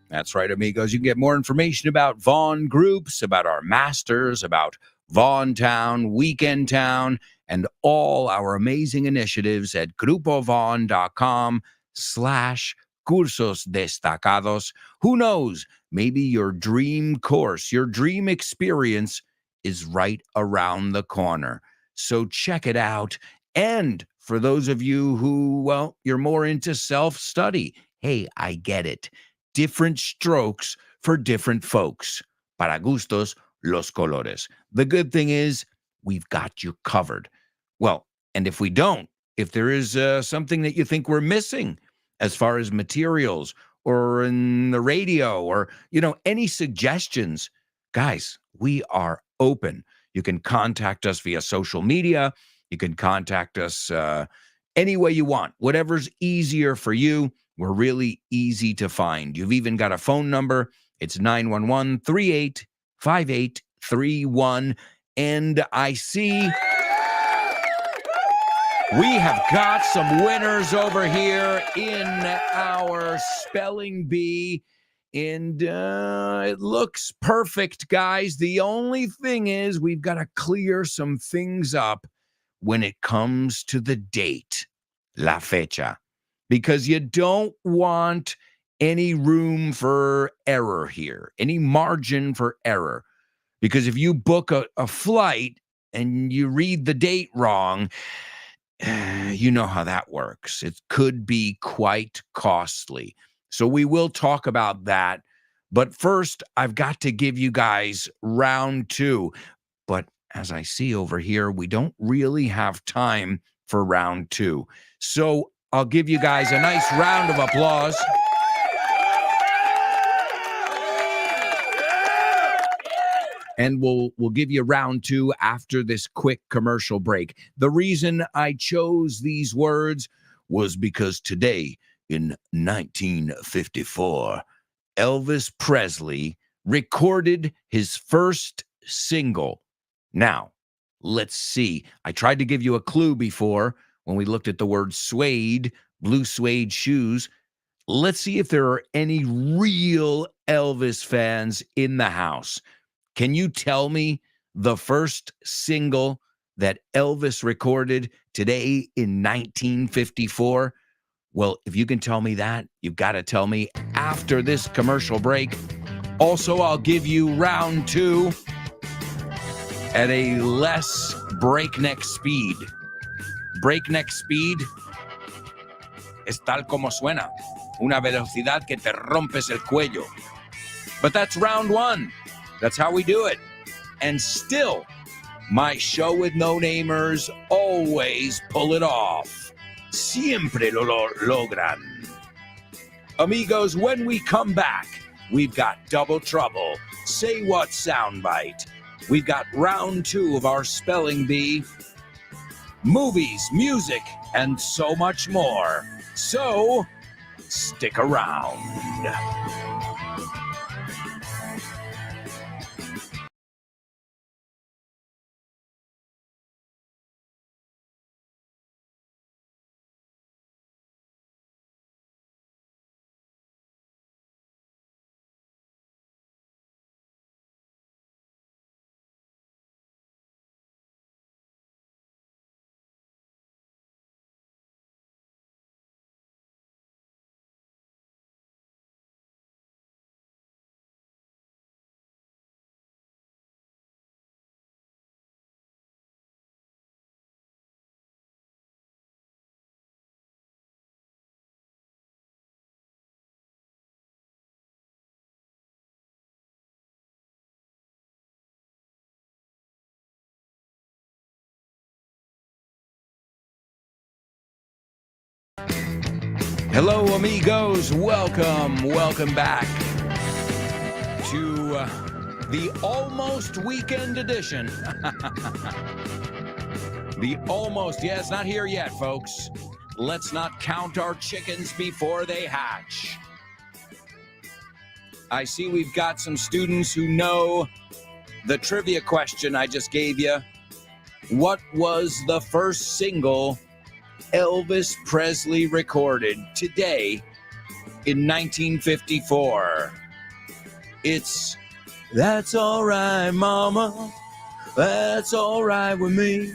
That's right, amigos. You can get more information about Vaughn groups, about our masters, about Vaughn Town, Weekend Town, and all our amazing initiatives at grupovaughn.com/cursos destacados. Who knows? Maybe your dream course, your dream experience is right around the corner. So check it out. And for those of you who, well, you're more into self-study, hey, I get it. Different strokes for different folks. Para gustos, los colores. The good thing is we've got you covered. Well, and if we don't, if there is something that you think we're missing as far as materials or in the radio or, any suggestions, guys, we are open. You can contact us via social media. You can contact us any way you want. Whatever's easier for you. We're really easy to find. You've even got a phone number. It's 911-385831. 5831. And I see we have got some winners over here in our spelling bee. And it looks perfect, guys. The only thing is we've got to clear some things up when it comes to the date, la fecha, because you don't want any room for error here, any margin for error. Because if you book a flight and you read the date wrong, you know how that works. It could be quite costly. So we will talk about that. But first, I've got to give you guys round 2. But as I see over here, we don't really have time for round 2. So I'll give you guys a nice round of applause. And we'll give you round 2 after this quick commercial break. The reason I chose these words was because today, in 1954, Elvis Presley recorded his first single. Now, let's see. I tried to give you a clue before when we looked at the word suede, blue suede shoes. Let's see if there are any real Elvis fans in the house. Can you tell me the first single that Elvis recorded today in 1954? Well, if you can tell me that, you've got to tell me after this commercial break. Also, I'll give you round 2 at a less breakneck speed. Breakneck speed es tal como suena, una velocidad que te rompes el cuello. But that's round 1. That's how we do it. And still, my show with no-namers always pull it off. Siempre lo logran. Amigos, when we come back, we've got Double Trouble, Say What Soundbite. We've got round 2 of our spelling bee, movies, music, and so much more. So, stick around. Hello, amigos. Welcome back to the almost weekend edition. It's not here yet, folks. Let's not count our chickens before they hatch. I see we've got some students who know the trivia question I just gave you. What was the first single Elvis Presley recorded today in 1954? It's That's All Right, Mama. That's all right with me.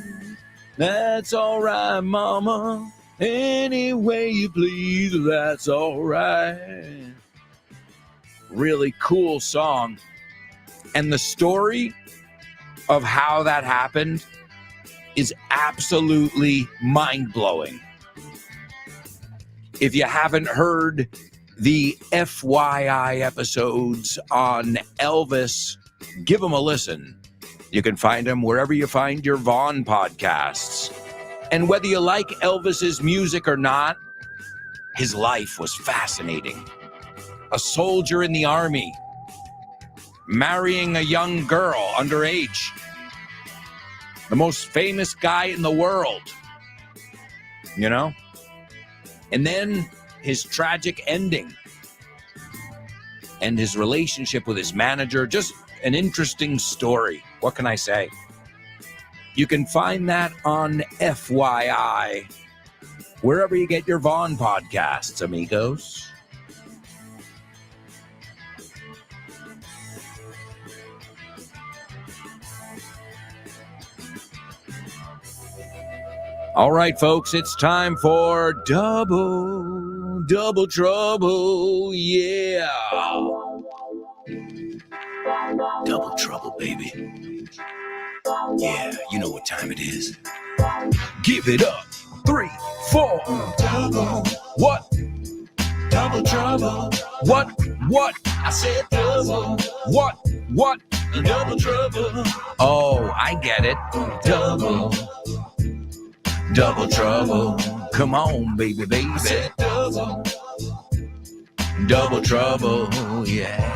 That's all right, Mama. Any way you please, that's all right. Really cool song. And the story of how that happened is absolutely mind-blowing. If you haven't heard the FYI episodes on Elvis, give them a listen. You can find them wherever you find your Vaughn podcasts. And whether you like Elvis's music or not, his life was fascinating. A soldier in the army, marrying a young girl underage, the most famous guy in the world, you know? And then his tragic ending and his relationship with his manager, just an interesting story. What can I say? You can find that on FYI, wherever you get your Vaughn podcasts, amigos. All right, folks, it's time for double trouble, yeah. Double trouble, baby. Yeah, you know what time it is. Give it up. 3, 4. Double. What? Double trouble. What? I said double. What? Double trouble. Oh, I get it. Double. Double trouble. Come on, baby. I said double. Double trouble, yeah.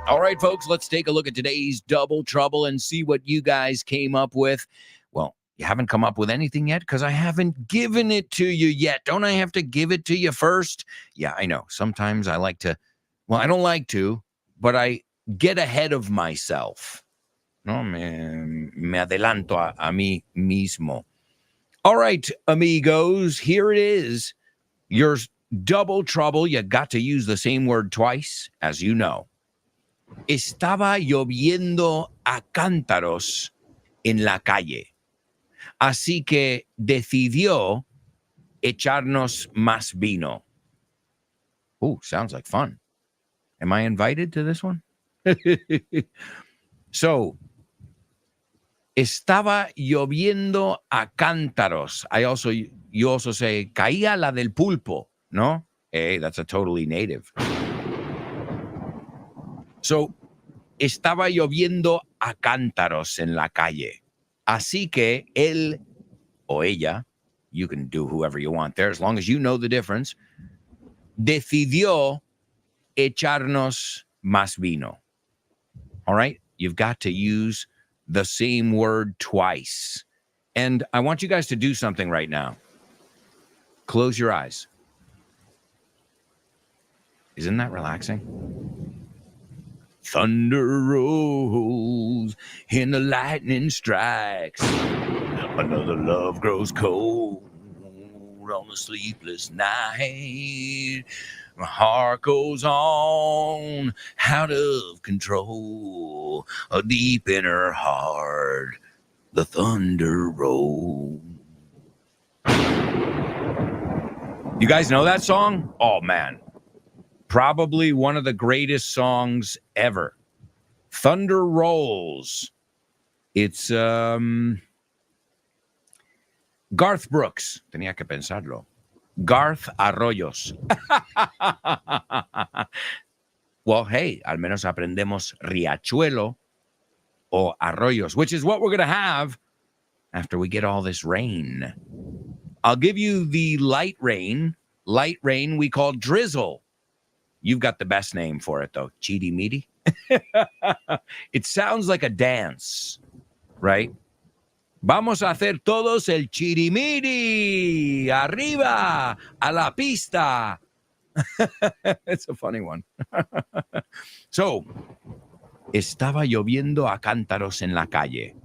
All right, folks, let's take a look at today's double trouble and see what you guys came up with. Well, you haven't come up with anything yet because I haven't given it to you yet. Don't I have to give it to you first? Yeah, I know. Sometimes I like to, well, I don't like to, but I get ahead of myself. No, me adelanto a mí mismo. All right, amigos, here it is. Your double trouble. You got to use the same word twice, as you know. Estaba lloviendo a cántaros en la calle. Así que decidió echarnos más vino. Ooh, sounds like fun. Am I invited to this one? So, estaba lloviendo a cántaros. You also say, caía la del pulpo, no? Hey, that's a totally native. So, estaba lloviendo a cántaros en la calle. Así que él o ella, you can do whoever you want there, as long as you know the difference, decidió echarnos más vino. All right? You've got to use the same word twice. And I want you guys to do something right now. Close your eyes. Isn't that relaxing? Thunder rolls and the lightning strikes. Another love grows cold on a sleepless night. My heart goes on out of control. Deep in her heart, the thunder rolls. You guys know that song? Oh, man. Probably one of the greatest songs ever. Thunder Rolls. It's Garth Brooks. Tenía que pensarlo. Garth Arroyos. Well, hey, al menos aprendemos riachuelo o arroyos, which is what we're going to have after we get all this rain. I'll give you the light rain. Light rain we call drizzle. You've got the best name for it, though. Chidi Midi. It sounds like a dance, right? Vamos a hacer todos el chirimiri. Arriba, a la pista. It's a funny one. So, estaba lloviendo a cántaros en la calle.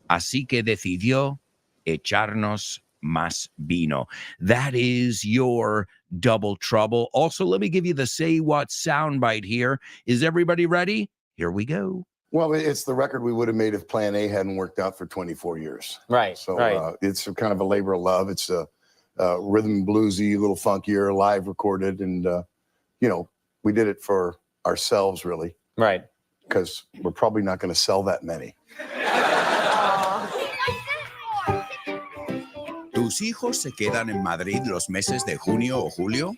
Así que decidió echarnos más vino. That is your double trouble. Also, let me give you the say what soundbite here. Is everybody ready? Here we go. Well, it's the record we would have made if Plan A hadn't worked out for 24 years. Right. So it's a kind of a labor of love. It's a rhythm bluesy, a little funkier, live recorded, and we did it for ourselves, really. Right. Because we're probably not going to sell that many. ¿Tus hijos se quedan en Madrid los meses de junio o julio?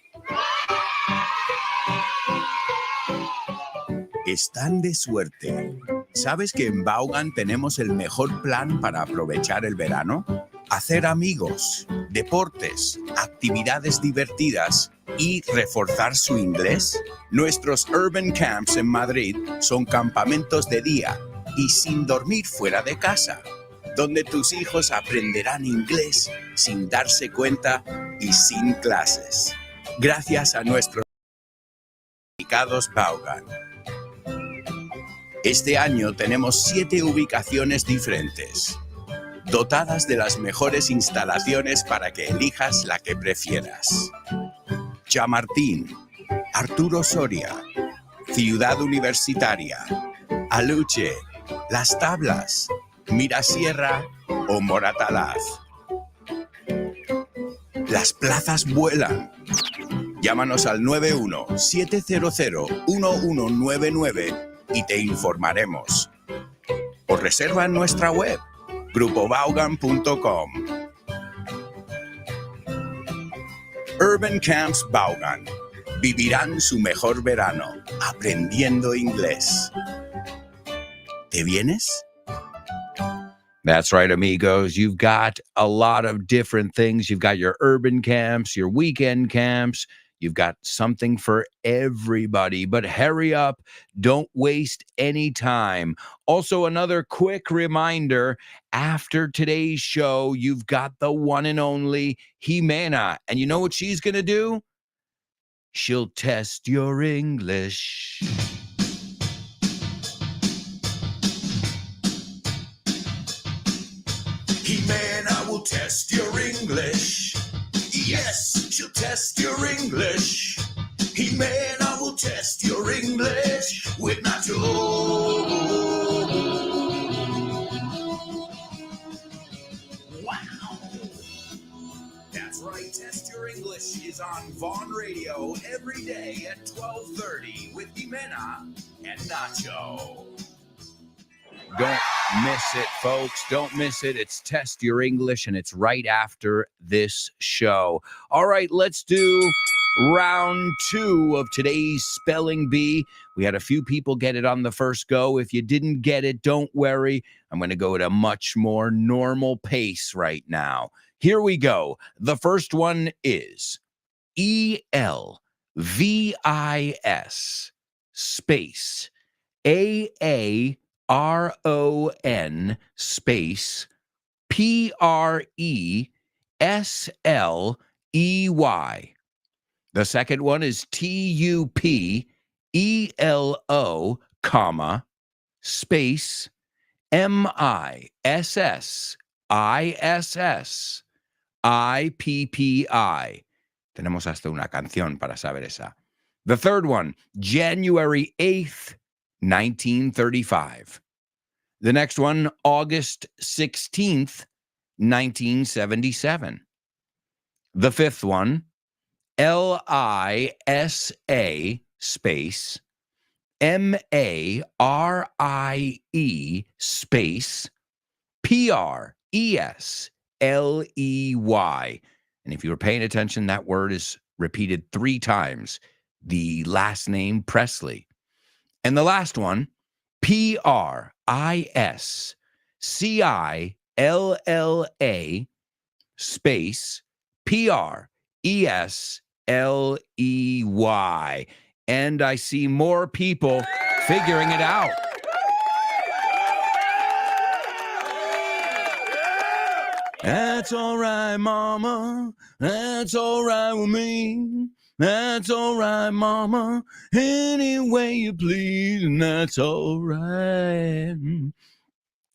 Están de suerte. ¿Sabes que en Vaughan tenemos el mejor plan para aprovechar el verano? Hacer amigos, deportes, actividades divertidas y reforzar su inglés. Nuestros urban camps en Madrid son campamentos de día y sin dormir fuera de casa, donde tus hijos aprenderán inglés sin darse cuenta y sin clases. Gracias a nuestros certificados Vaughan. Este año tenemos 7 ubicaciones diferentes, dotadas de las mejores instalaciones para que elijas la que prefieras. Chamartín, Arturo Soria, Ciudad Universitaria, Aluche, Las Tablas, Mirasierra o Moratalaz. Las plazas vuelan. Llámanos al 91-700-1199 y te informaremos. O reserva en nuestra web, grupobaugan.com. Urban Camps Vaughan. Vivirán su mejor verano aprendiendo inglés. ¿Te vienes? That's right, amigos. You've got a lot of different things. You've got your urban camps, your weekend camps. You've got something for everybody. But hurry up. Don't waste any time. Also, another quick reminder, after today's show, you've got the one and only Jimena. And you know what she's going to do? She'll test your English. Jimena will test your English. Yes, she'll test your English. Jimena will test your English with Nacho. Wow. That's right, Test Your English is on Vaughn Radio every day at 12:30 with Jimena and Nacho. Don't miss it, folks. Don't miss it. It's Test Your English, and it's right after this show. All right, let's do round 2 of today's Spelling Bee. We had a few people get it on the first go. If you didn't get it, don't worry. I'm going to go at a much more normal pace right now. Here we go. The first one is ELVIS space AARON space PRESLEY. The second one is TUPELO, comma, space MISSISSIPPI. Tenemos hasta una canción para saber esa. The third one, January 8th, 1935. The next one, August 16th, 1977. The fifth one, LISA space MARIE space PRESLEY. And if you were paying attention, that word is repeated 3 times. The last name, Presley. And the last one, PRISCILLA space PRESLEY. And I see more people figuring it out. That's all right, mama. That's all right with me. That's all right, mama. Any way you please, and that's all right.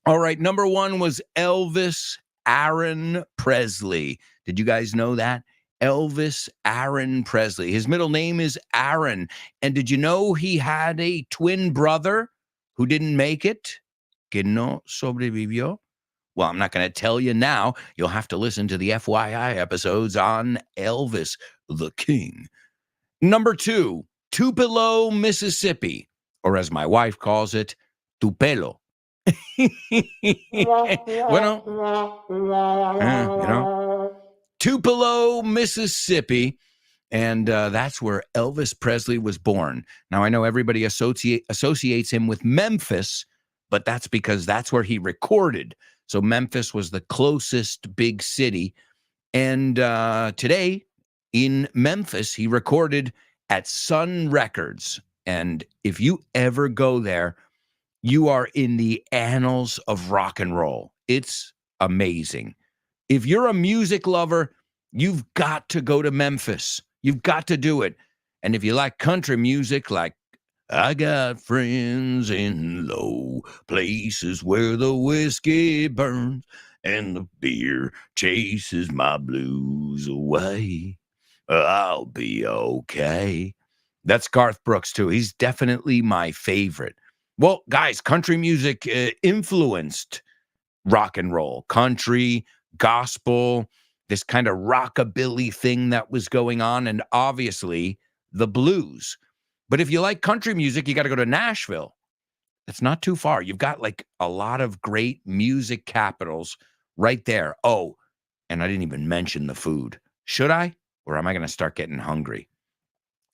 All right, number 1 was Elvis Aaron Presley. Did you guys know that? Elvis Aaron Presley. His middle name is Aaron. And did you know he had a twin brother who didn't make it? Que no sobrevivió? Well, I'm not going to tell you now. You'll have to listen to the FYI episodes on Elvis the King. Number 2, Tupelo, Mississippi, or as my wife calls it, Tupelo. Bueno, Tupelo, Mississippi, and that's where Elvis Presley was born. Now, I know everybody associates him with Memphis, but that's because that's where he recorded. So Memphis was the closest big city. And today in Memphis, he recorded at Sun Records. And if you ever go there, you are in the annals of rock and roll. It's amazing. If you're a music lover, you've got to go to Memphis. You've got to do it. And if you like country music like I got friends in low places where the whiskey burns and the beer chases my blues away. I'll be okay. That's Garth Brooks, too. He's definitely my favorite. Well, guys, country music influenced rock and roll, country, gospel, this kind of rockabilly thing that was going on, and obviously the blues. But if you like country music, you got to go to Nashville. It's not too far. You've got like a lot of great music capitals right there. Oh, and I didn't even mention the food. Should I? Or am I going to start getting hungry?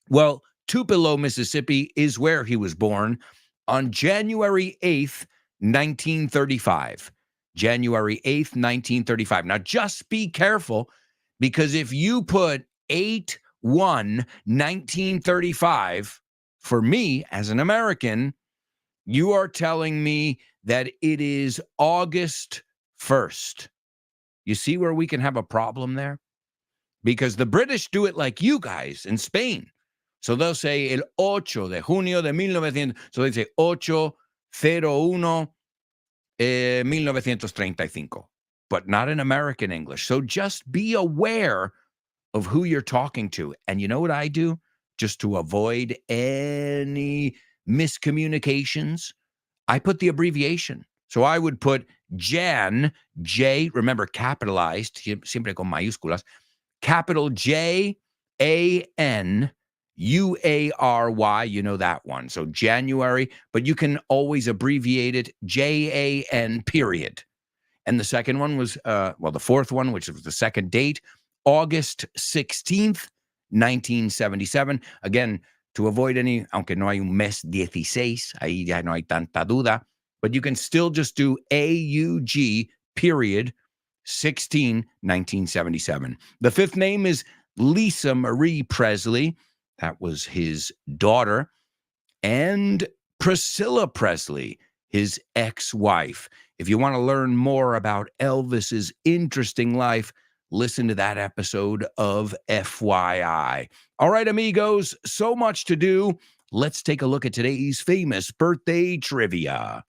Well, Tupelo, Mississippi is where he was born on January 8th, 1935. January 8th, 1935. Now, just be careful, because if you put 8/1/1935, for me as an American, you are telling me that it is August 1st. You see where we can have a problem there? Because the British do it like you guys in Spain. So they'll say el 8 de junio de 1900. So they say 8/01/1935, but not in American English. So just be aware of who you're talking to. And you know what I do? Just to avoid any miscommunications, I put the abbreviation. So I would put Jan, J, remember capitalized, siempre con mayúsculas, capital JANUARY, you know that one. So January, but you can always abbreviate it JAN period. And the second one was, the fourth one, which was the second date, August 16th, 1977. Again, to avoid any, aunque no hay un mes 16, ahí ya no hay tanta duda, but you can still just do AUG period 16, 1977. The fifth name is Lisa Marie Presley. That was his daughter. And Priscilla Presley, his ex-wife. If you want to learn more about Elvis's interesting life, listen to that episode of FYI. All right, amigos, so much to do. Let's take a look at today's famous birthday trivia.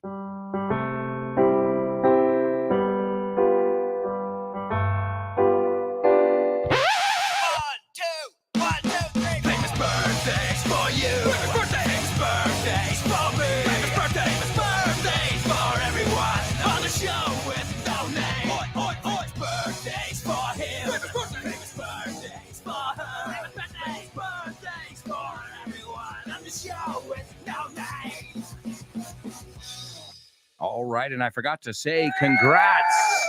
All right, and I forgot to say congrats.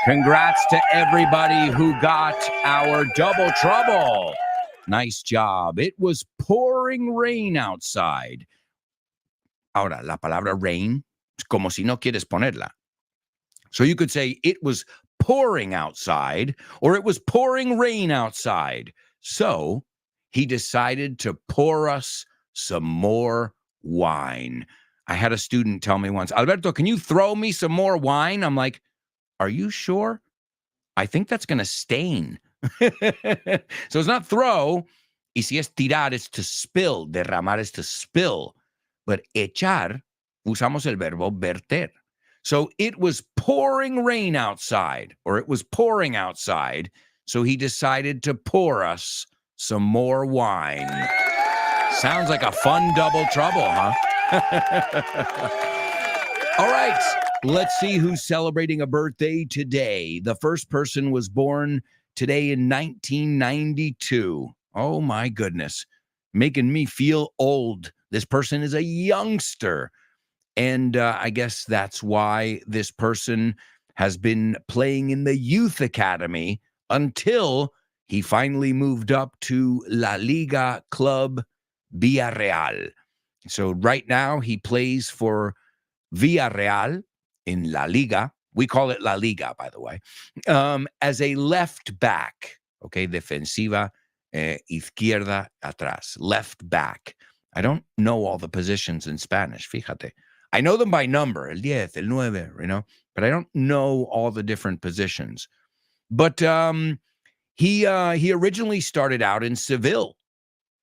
Congrats to everybody who got our double trouble. Nice job. It was pouring rain outside. Ahora, la palabra rain es como si no quieres ponerla. So you could say it was pouring outside, or it was pouring rain outside. So he decided to pour us some more wine. I had a student tell me once, Alberto, can you throw me some more wine? I'm like, are you sure? I think that's going to stain. So it's not throw. Y si es tirar, it's to spill. Derramar is to spill. But echar, usamos el verbo verter. So it was pouring rain outside, or it was pouring outside. So he decided to pour us some more wine. Sounds like a fun double trouble, huh? All right, let's see who's celebrating a birthday today. The first person was born today in 1992. Oh, my goodness. Making me feel old. This person is a youngster. And I guess that's why this person has been playing in the youth academy until he finally moved up to La Liga Club Villarreal. So right now he plays for Villarreal in La Liga. We call it La Liga, by the way, as a left back. Okay, defensiva, izquierda, atrás, left back. I don't know all the positions in Spanish, fíjate. I know them by number, el 10, el 9, you know, but I don't know all the different positions. But he originally started out in Seville.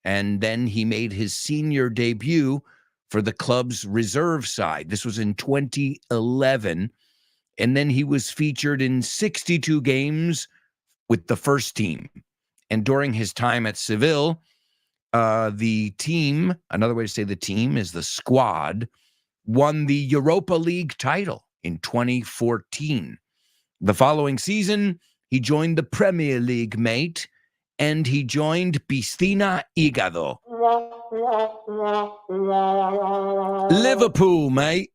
And then he made his senior debut for the club's reserve side. This was in 2011. And then he was featured in 62 games with the first team. And during his time at Seville, the team, another way to say the team is the squad, won the Europa League title in 2014. The following season, he joined the Premier League, mate, and he joined Piscina Hígado. Liverpool, mate.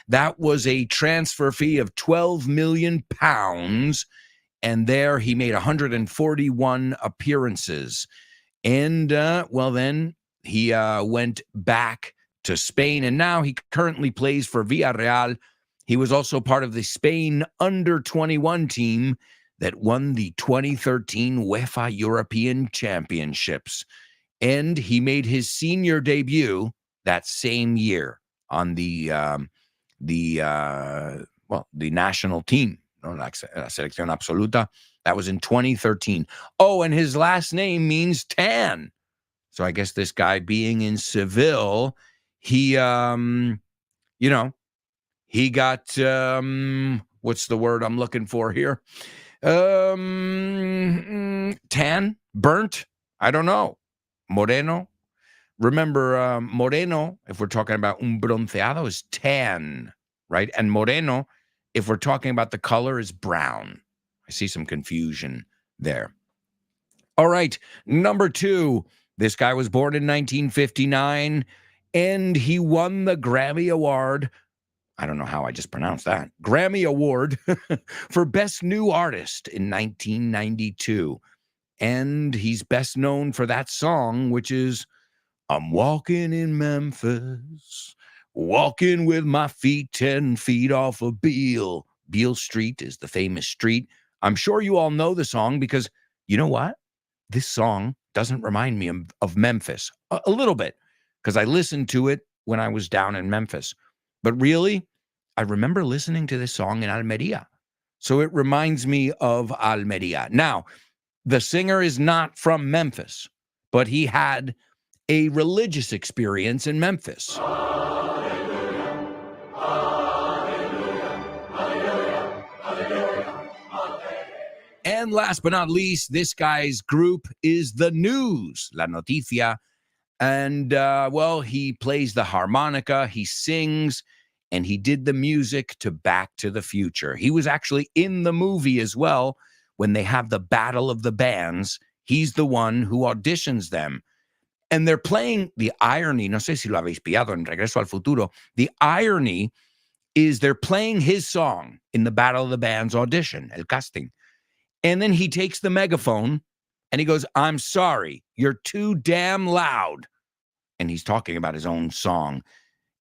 That was a transfer fee of £12 million, and there he made 141 appearances. And, then he went back to Spain, and now he currently plays for Villarreal. He was also part of the Spain under-21 team that won the 2013 UEFA European Championships. And he made his senior debut that same year on the national team, la selección absoluta. That was in 2013. Oh, and his last name means tan. So I guess this guy being in Seville, he got, what's the word I'm looking for here? Tan, burnt, I don't know. Moreno. Remember, moreno, if we're talking about un bronceado, is tan, right? And moreno, if we're talking about the color, is brown. I see some confusion there. All right, number 2. This guy was born in 1959, and he won the Grammy Award. I don't know how I just pronounced that. Grammy Award for Best New Artist in 1992. And he's best known for that song, which is, I'm walking in Memphis, walking with my feet 10 feet off of Beale. Beale Street is the famous street. I'm sure you all know the song because, you know what? This song doesn't remind me of Memphis. A little bit, because I listened to it when I was down in Memphis. But really, I remember listening to this song in Almeria. So it reminds me of Almeria. Now, the singer is not from Memphis, but he had a religious experience in Memphis. And last but not least, this guy's group is The News, La Noticia. And, he plays the harmonica, he sings, and he did the music to Back to the Future. He was actually in the movie as well. When they have the Battle of the Bands, he's the one who auditions them. And they're playing, the irony, no sé si lo habéis pillado en Regreso al Futuro, the irony is they're playing his song in the Battle of the Bands audition, el casting. And then he takes the megaphone and he goes, I'm sorry, you're too damn loud. And he's talking about his own song.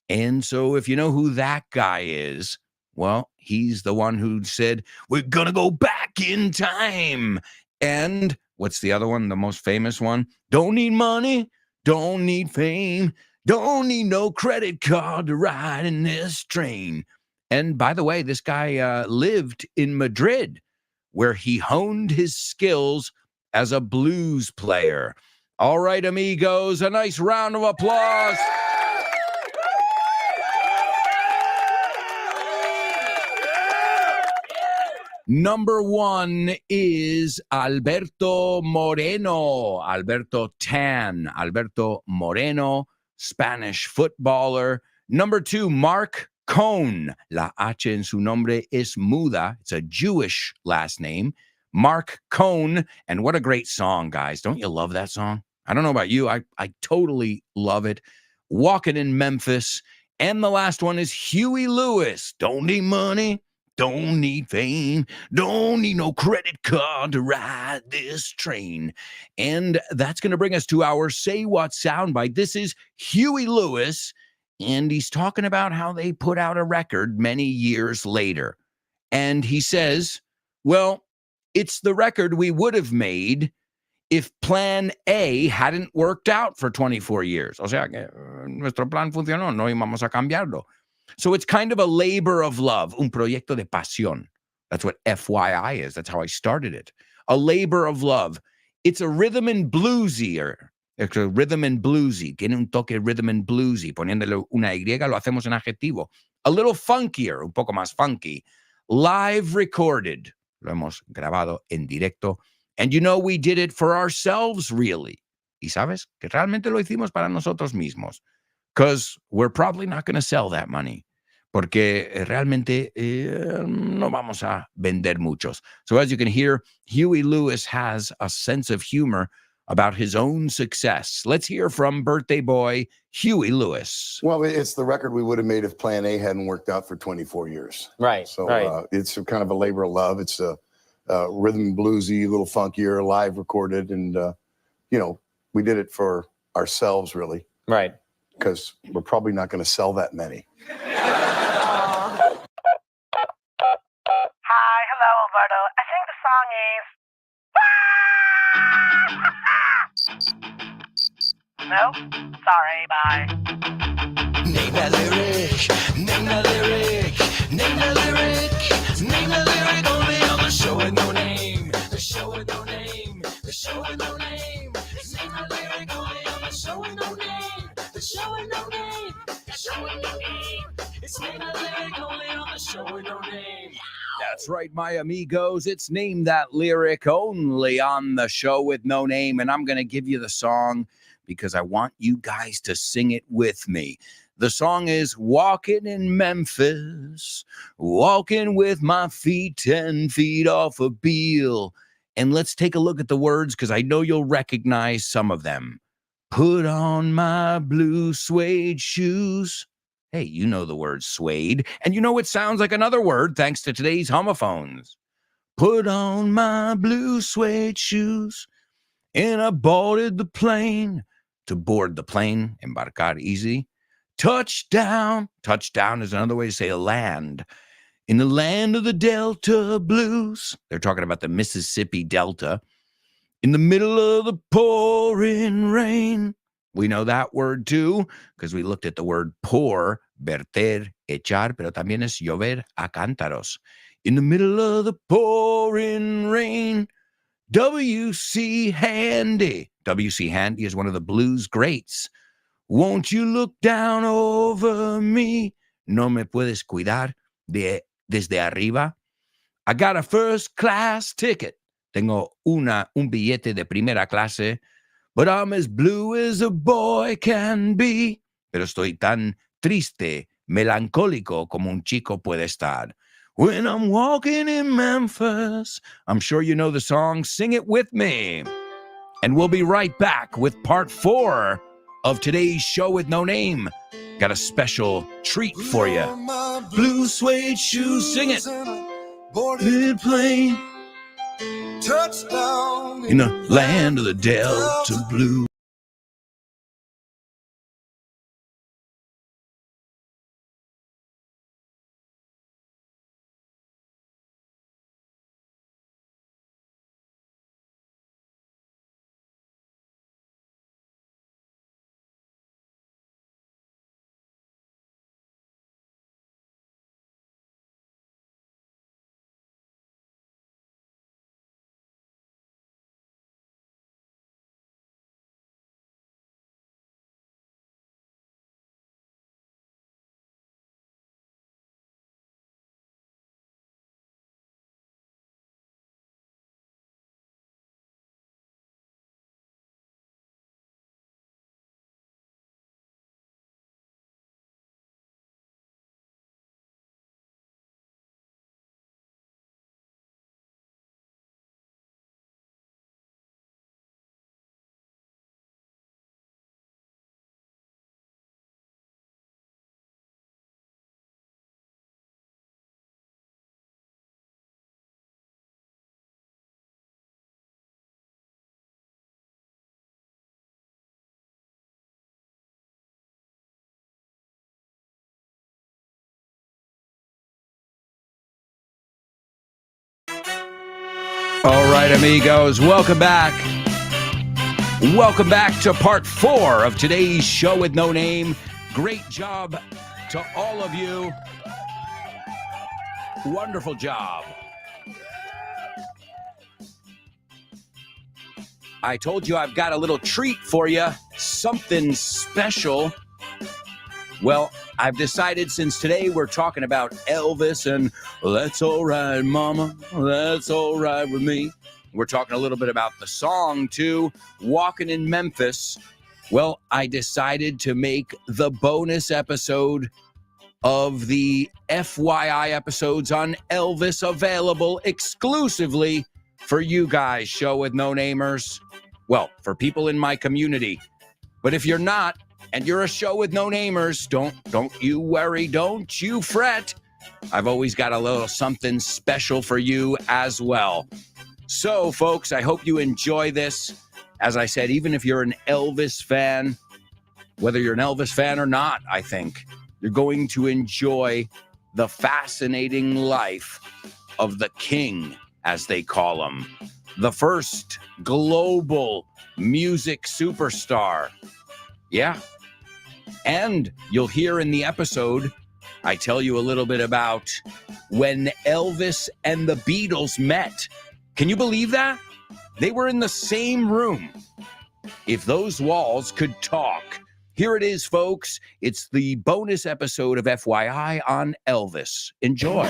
And so if you know who that guy is, well, he's the one who said, we're going to go back in time. And what's the other one, the most famous one? Don't need money, don't need fame, don't need no credit card to ride in this train. And by the way, this guy lived in Madrid, where he honed his skills as a blues player. All right, amigos, a nice round of applause. Number 1 is Alberto Moreno, Alberto Tan, Alberto Moreno, Spanish footballer. Number 2, Mark Cohn. La H en su nombre es muda. It's a Jewish last name. Mark Cohn. And what a great song, guys. Don't you love that song? I don't know about you. I totally love it. Walking in Memphis. And the last one is Huey Lewis. Don't need money. Don't need fame, don't need no credit card to ride this train. And that's going to bring us to our Say What soundbite. This is Huey Lewis, and he's talking about how they put out a record many years later. And he says, well, it's the record we would have made if Plan A hadn't worked out for 24 years. O sea, que nuestro plan funcionó, no íbamos a cambiarlo. So it's kind of a labor of love, un proyecto de pasión. That's what FYI is. That's how I started it. A labor of love. It's a rhythm and bluesier. It's a rhythm and bluesy. Tiene un toque rhythm and bluesy. Poniéndole una Y lo hacemos en adjetivo. A little funkier, un poco más funky. Live recorded. Lo hemos grabado en directo. And you know we did it for ourselves, really. Y sabes que realmente lo hicimos para nosotros mismos. Because we're probably not going to sell that money. Porque realmente no vamos a vender muchos. So as you can hear, Huey Lewis has a sense of humor about his own success. Let's hear from birthday boy Huey Lewis. Well, it's the record we would have made if Plan A hadn't worked out for 24 years. Right. So it's a kind of a labor of love. It's a rhythm and bluesy, a little funkier, live recorded. And, we did it for ourselves, really. Right. Because we're probably not going to sell that many. Hi, hello, Alberto. I think the song is. No? Sorry, bye. Name that lyric, name that lyric, name that lyric, name that lyric only on the show with no name. The show with no name, the show with no name. Name that lyric only on the show with no name. The show with no name, the show with no name. It's name that lyric only on the show with no name. That's right, my amigos. It's Name That Lyric only on the show with no name. And I'm going to give you the song because I want you guys to sing it with me. The song is Walking in Memphis, walking with my feet 10 feet off a Beale. And let's take a look at the words because I know you'll recognize some of them. Put on my blue suede shoes. Hey, you know the word suede, and you know it sounds like another word thanks to today's homophones. Put on my blue suede shoes, and I boarded the plane. To board the plane, embarcar easy. Touchdown. Touchdown is another way to say land. In the land of the Delta blues. They're talking about the Mississippi Delta. In the middle of the pouring rain. We know that word too, because we looked at the word pour, verter, echar, pero también es llover a cántaros. In the middle of the pouring rain, W.C. Handy. W.C. Handy is one of the blues greats. Won't you look down over me? No me puedes cuidar desde arriba. I got a first class ticket. Tengo un billete de primera clase. But I'm as blue as a boy can be. Pero estoy tan triste, melancólico como un chico puede estar. When I'm walking in Memphis. I'm sure you know the song. Sing it with me. And we'll be right back with part 4 of today's show with no name. Got a special treat for you. Blue suede shoes, sing it. Boarded plane. Touchdown in the land of the Delta Blue. All right, amigos, welcome back. Welcome back to part 4 of today's show with no name. Great job to all of you. Wonderful job. I told you I've got a little treat for you, something special. Well, I've decided since today we're talking about Elvis and that's all right, mama, that's all right with me. We're talking a little bit about the song, too, Walking in Memphis. Well, I decided to make the bonus episode of the FYI episodes on Elvis available exclusively for you guys, Show with No Namers. Well, for people in my community. But if you're not, and you're a Show with No Namers, don't you worry, don't you fret. I've always got a little something special for you as well. So, folks, I hope you enjoy this. As I said, even if you're an Elvis fan, whether you're an Elvis fan or not, I think, you're going to enjoy the fascinating life of the king, as they call him, the first global music superstar. Yeah. And you'll hear in the episode, I tell you a little bit about when Elvis and the Beatles met. Can you believe that? They were in the same room. If those walls could talk. Here it is, folks. It's the bonus episode of FYI on Elvis. Enjoy.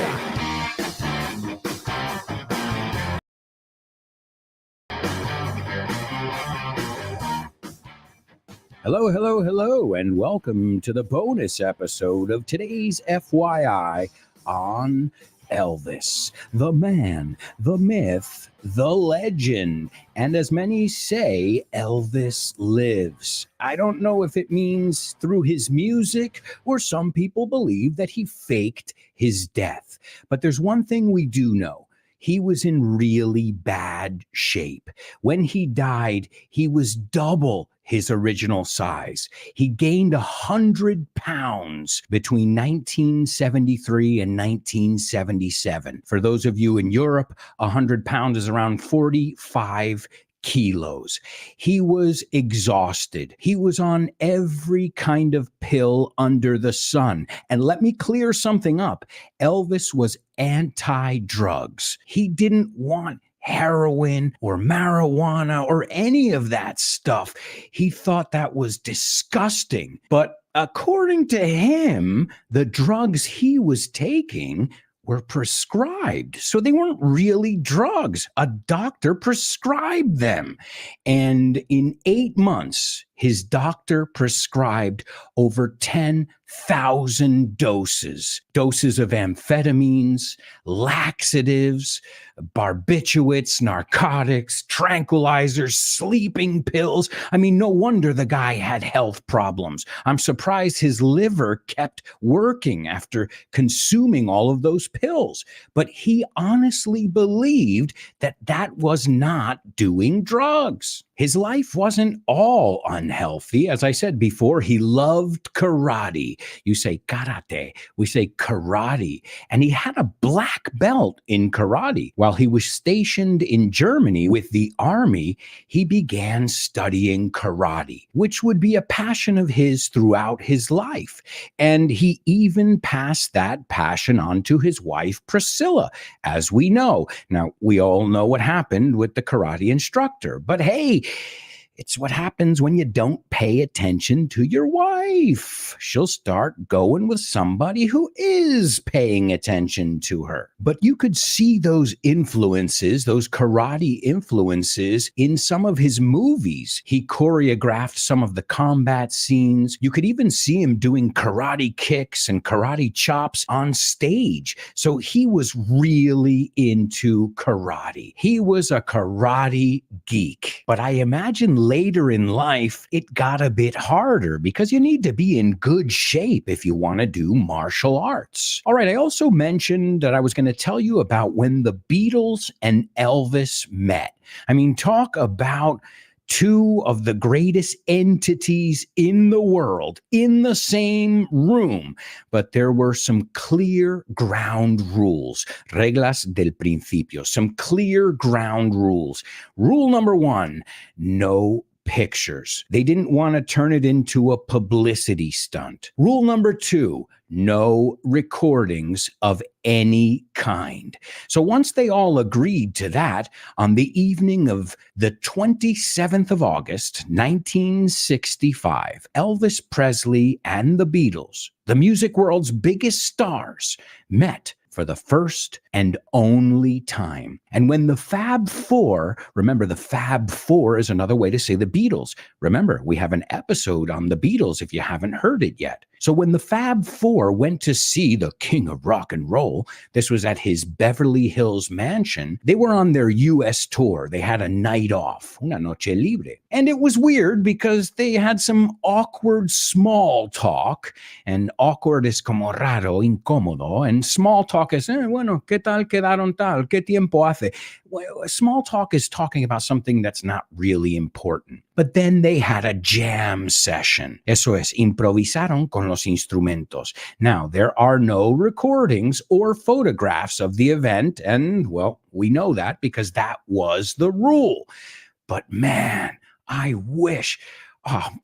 Hello, hello, hello, and welcome to the bonus episode of today's FYI on Elvis, the man, the myth, the legend, and as many say, Elvis lives. I don't know if it means through his music or some people believe that he faked his death. But there's one thing we do know. He was in really bad shape. When he died, he was double his original size. He gained 100 pounds between 1973 and 1977. For those of you in Europe, 100 pounds is around 45 kilos. He was exhausted. He was on every kind of pill under the sun. And let me clear something up. Elvis was anti-drugs. He didn't want heroin or marijuana or any of that stuff. He thought that was disgusting. But according to him, the drugs he was taking were prescribed. So they weren't really drugs. A doctor prescribed them. And in 8 months, his doctor prescribed over 10,000 doses of amphetamines, laxatives, barbiturates, narcotics, tranquilizers, sleeping pills. I mean, no wonder the guy had health problems. I'm surprised his liver kept working after consuming all of those pills. But he honestly believed that that was not doing drugs. His life wasn't all unhealthy. As I said before, he loved karate. You say karate, we say karate. And he had a black belt in karate. While he was stationed in Germany with the army, he began studying karate, which would be a passion of his throughout his life. And he even passed that passion on to his wife, Priscilla, as we know. Now, we all know what happened with the karate instructor, but hey, it's what happens when you don't pay attention to your wife. She'll start going with somebody who is paying attention to her. But you could see those influences, those karate influences in some of his movies. He choreographed some of the combat scenes. You could even see him doing karate kicks and karate chops on stage. So he was really into karate. He was a karate geek. But I imagine later in life, it got a bit harder because you need to be in good shape if you want to do martial arts. All right, I also mentioned that I was going to tell you about when the Beatles and Elvis met. I mean, talk about two of the greatest entities in the world in the same room. But there were some clear ground rules, reglas del principio, some clear ground rules. Rule number one, no pictures. They didn't want to turn it into a publicity stunt. Rule number 2, no recordings of any kind. So once they all agreed to that, on the evening of the 27th of August, 1965, Elvis Presley and the Beatles, the music world's biggest stars, met for the first and only time. And when the Fab Four, remember the Fab Four is another way to say the Beatles. Remember, we have an episode on the Beatles if you haven't heard it yet. So when the Fab Four went to see the king of rock and roll, this was at his Beverly Hills mansion, they were on their U.S. tour. They had a night off, una noche libre. And it was weird because they had some awkward small talk, and awkward is como raro, incómodo, and small talk is, bueno, ¿qué tal quedaron tal? ¿Qué tiempo hace? Well, small talk is talking about something that's not really important. But then they had a jam session. Eso es, improvisaron con los instrumentos. Now, there are no recordings or photographs of the event, and, well, we know that because that was the rule. But man, I wish,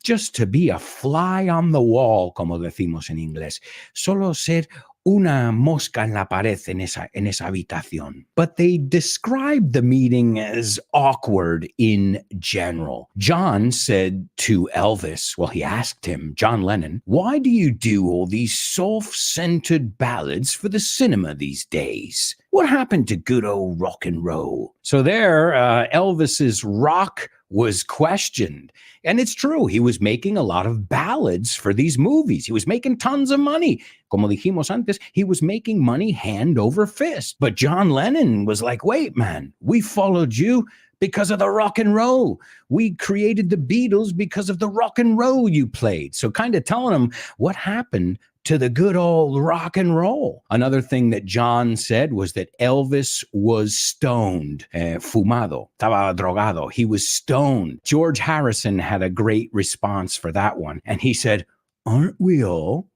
just to be a fly on the wall, como decimos en inglés, solo ser una mosca en la pared en esa habitación. But they described the meeting as awkward in general. John said to Elvis, well, he asked him, John Lennon, why do you do all these soft-scented ballads for the cinema these days? What happened to good old rock and roll? So there, Elvis's rock was questioned. And it's true, he was making a lot of ballads for these movies. He was making tons of money. Como dijimos antes, he was making money hand over fist. But John Lennon was like, wait, man, we followed you because of the rock and roll. We created the Beatles because of the rock and roll you played. So kind of telling him what happened to the good old rock and roll. Another thing that John said was that Elvis was stoned, fumado, estaba drogado. He was stoned. George Harrison had a great response for that one. And he said, aren't we all?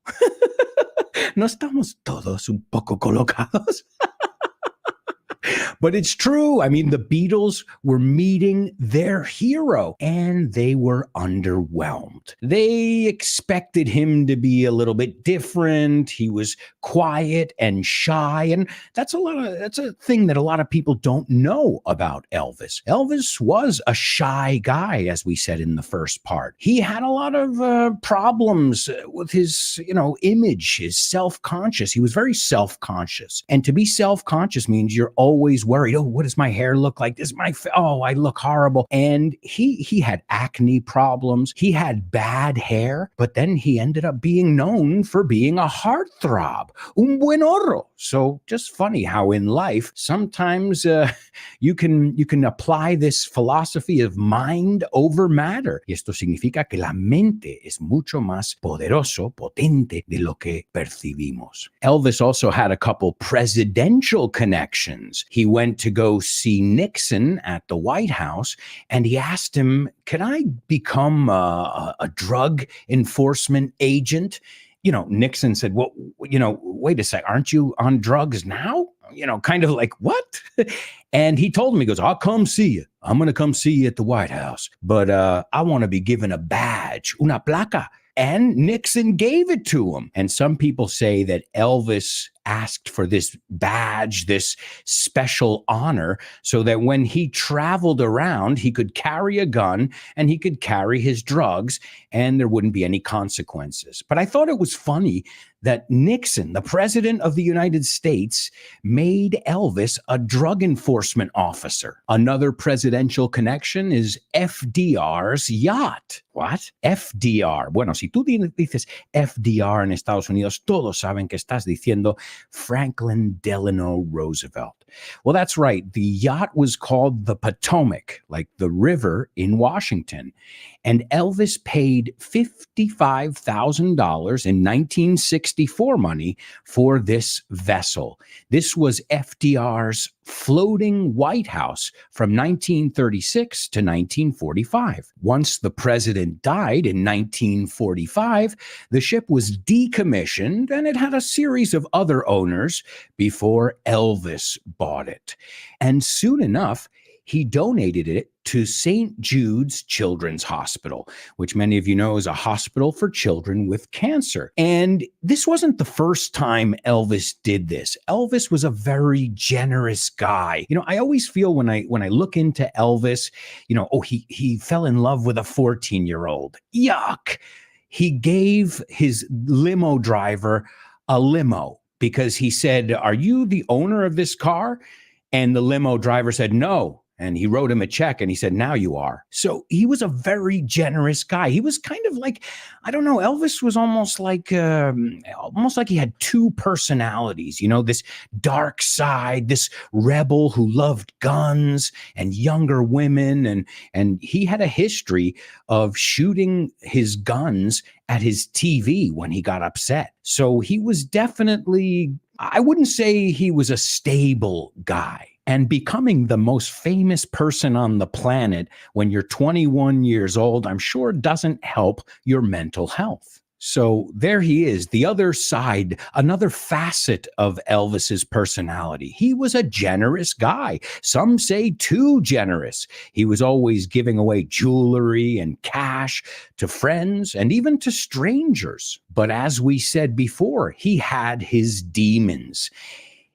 ¿No estamos todos un poco colocados? But it's true. I mean, the Beatles were meeting their hero and they were underwhelmed. They expected him to be a little bit different. He was quiet and shy. And that's a thing that a lot of people don't know about Elvis. Elvis was a shy guy, as we said in the first part. He had a lot of problems with his, image, his self-conscious. He was very self-conscious. And to be self-conscious means you're always worried, what does my hair look like? I look horrible. And he had acne problems. He had bad hair, but then he ended up being known for being a heartthrob, un buen oro. So just funny how in life, sometimes you can apply this philosophy of mind over matter. Y esto significa que la mente es mucho más poderoso, potente de lo que percibimos. Elvis also had a couple presidential connections. He went to go see Nixon at the White House, and he asked him, can I become a drug enforcement agent? Nixon said, well, wait a sec, aren't you on drugs now? Kind of like, what? And he told him, he goes, I'll come see you. I'm going to come see you at the White House. But I want to be given a badge, una placa. And Nixon gave it to him. And some people say that Elvis asked for this badge, this special honor, so that when he traveled around, he could carry a gun and he could carry his drugs and there wouldn't be any consequences. But I thought it was funny that Nixon, the president of the United States, made Elvis a drug enforcement officer. Another presidential connection is FDR's yacht. What? FDR. Bueno, si tú dices FDR en Estados Unidos, todos saben que estás diciendo Franklin Delano Roosevelt. Well, that's right. The yacht was called the Potomac, like the river in Washington. And Elvis paid $55,000 in 1964 money for this vessel. This was FDR's floating White House from 1936 to 1945. Once the president died in 1945, the ship was decommissioned and it had a series of other owners before Elvis bought it. And soon enough, he donated it to St. Jude's Children's Hospital, which many of you know is a hospital for children with cancer. And this wasn't the first time Elvis did this. Elvis was a very generous guy. I always feel when I look into Elvis, he fell in love with a 14-year-old. Yuck. He gave his limo driver a limo because he said, "Are you the owner of this car?" And the limo driver said, "No." And he wrote him a check and he said, "Now you are." So he was a very generous guy. He was kind of like, I don't know, Elvis was almost like he had two personalities, this dark side, this rebel who loved guns and younger women. And he had a history of shooting his guns at his TV when he got upset. So he was definitely, I wouldn't say he was a stable guy. And becoming the most famous person on the planet when you're 21 years old, I'm sure doesn't help your mental health. So there he is, the other side, another facet of Elvis's personality. He was a generous guy. Some say too generous. He was always giving away jewelry and cash to friends and even to strangers. But as we said before, he had his demons.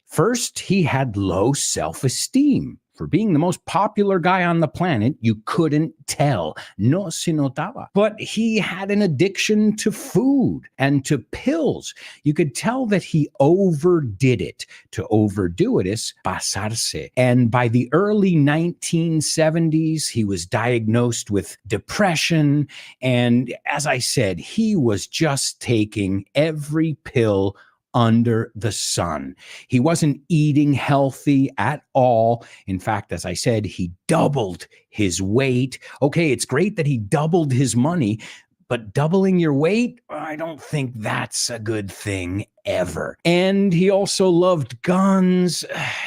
First, he had low self-esteem. For being the most popular guy on the planet, you couldn't tell. No se notaba. But he had an addiction to food and to pills. You could tell that he overdid it. To overdo it is pasarse. And by the early 1970s, he was diagnosed with depression. And as I said, he was just taking every pill under the sun. He wasn't eating healthy at all. In fact, as I said, he doubled his weight. Okay, it's great that he doubled his money, but doubling your weight, I don't think that's a good thing ever. And he also loved guns.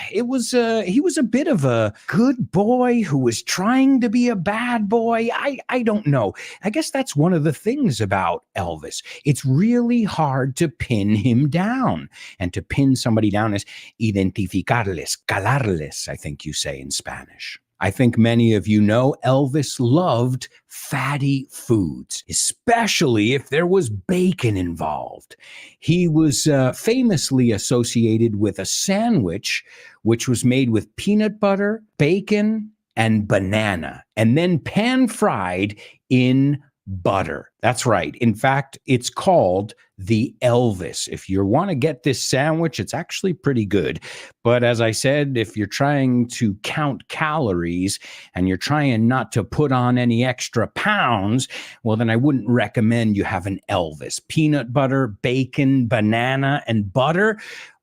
He was a bit of a good boy who was trying to be a bad boy. I don't know. I guess that's one of the things about Elvis. It's really hard to pin him down. And to pin somebody down is identificarles, calarles, I think you say in Spanish. I think many of you know Elvis loved fatty foods, especially if there was bacon involved. He was famously associated with a sandwich which was made with peanut butter, bacon, and banana, and then pan-fried in butter. That's right. In fact, it's called the Elvis. If you want to get this sandwich, it's actually pretty good. But as I said, if you're trying to count calories and you're trying not to put on any extra pounds, well, then I wouldn't recommend you have an Elvis. Peanut butter, bacon, banana, and butter.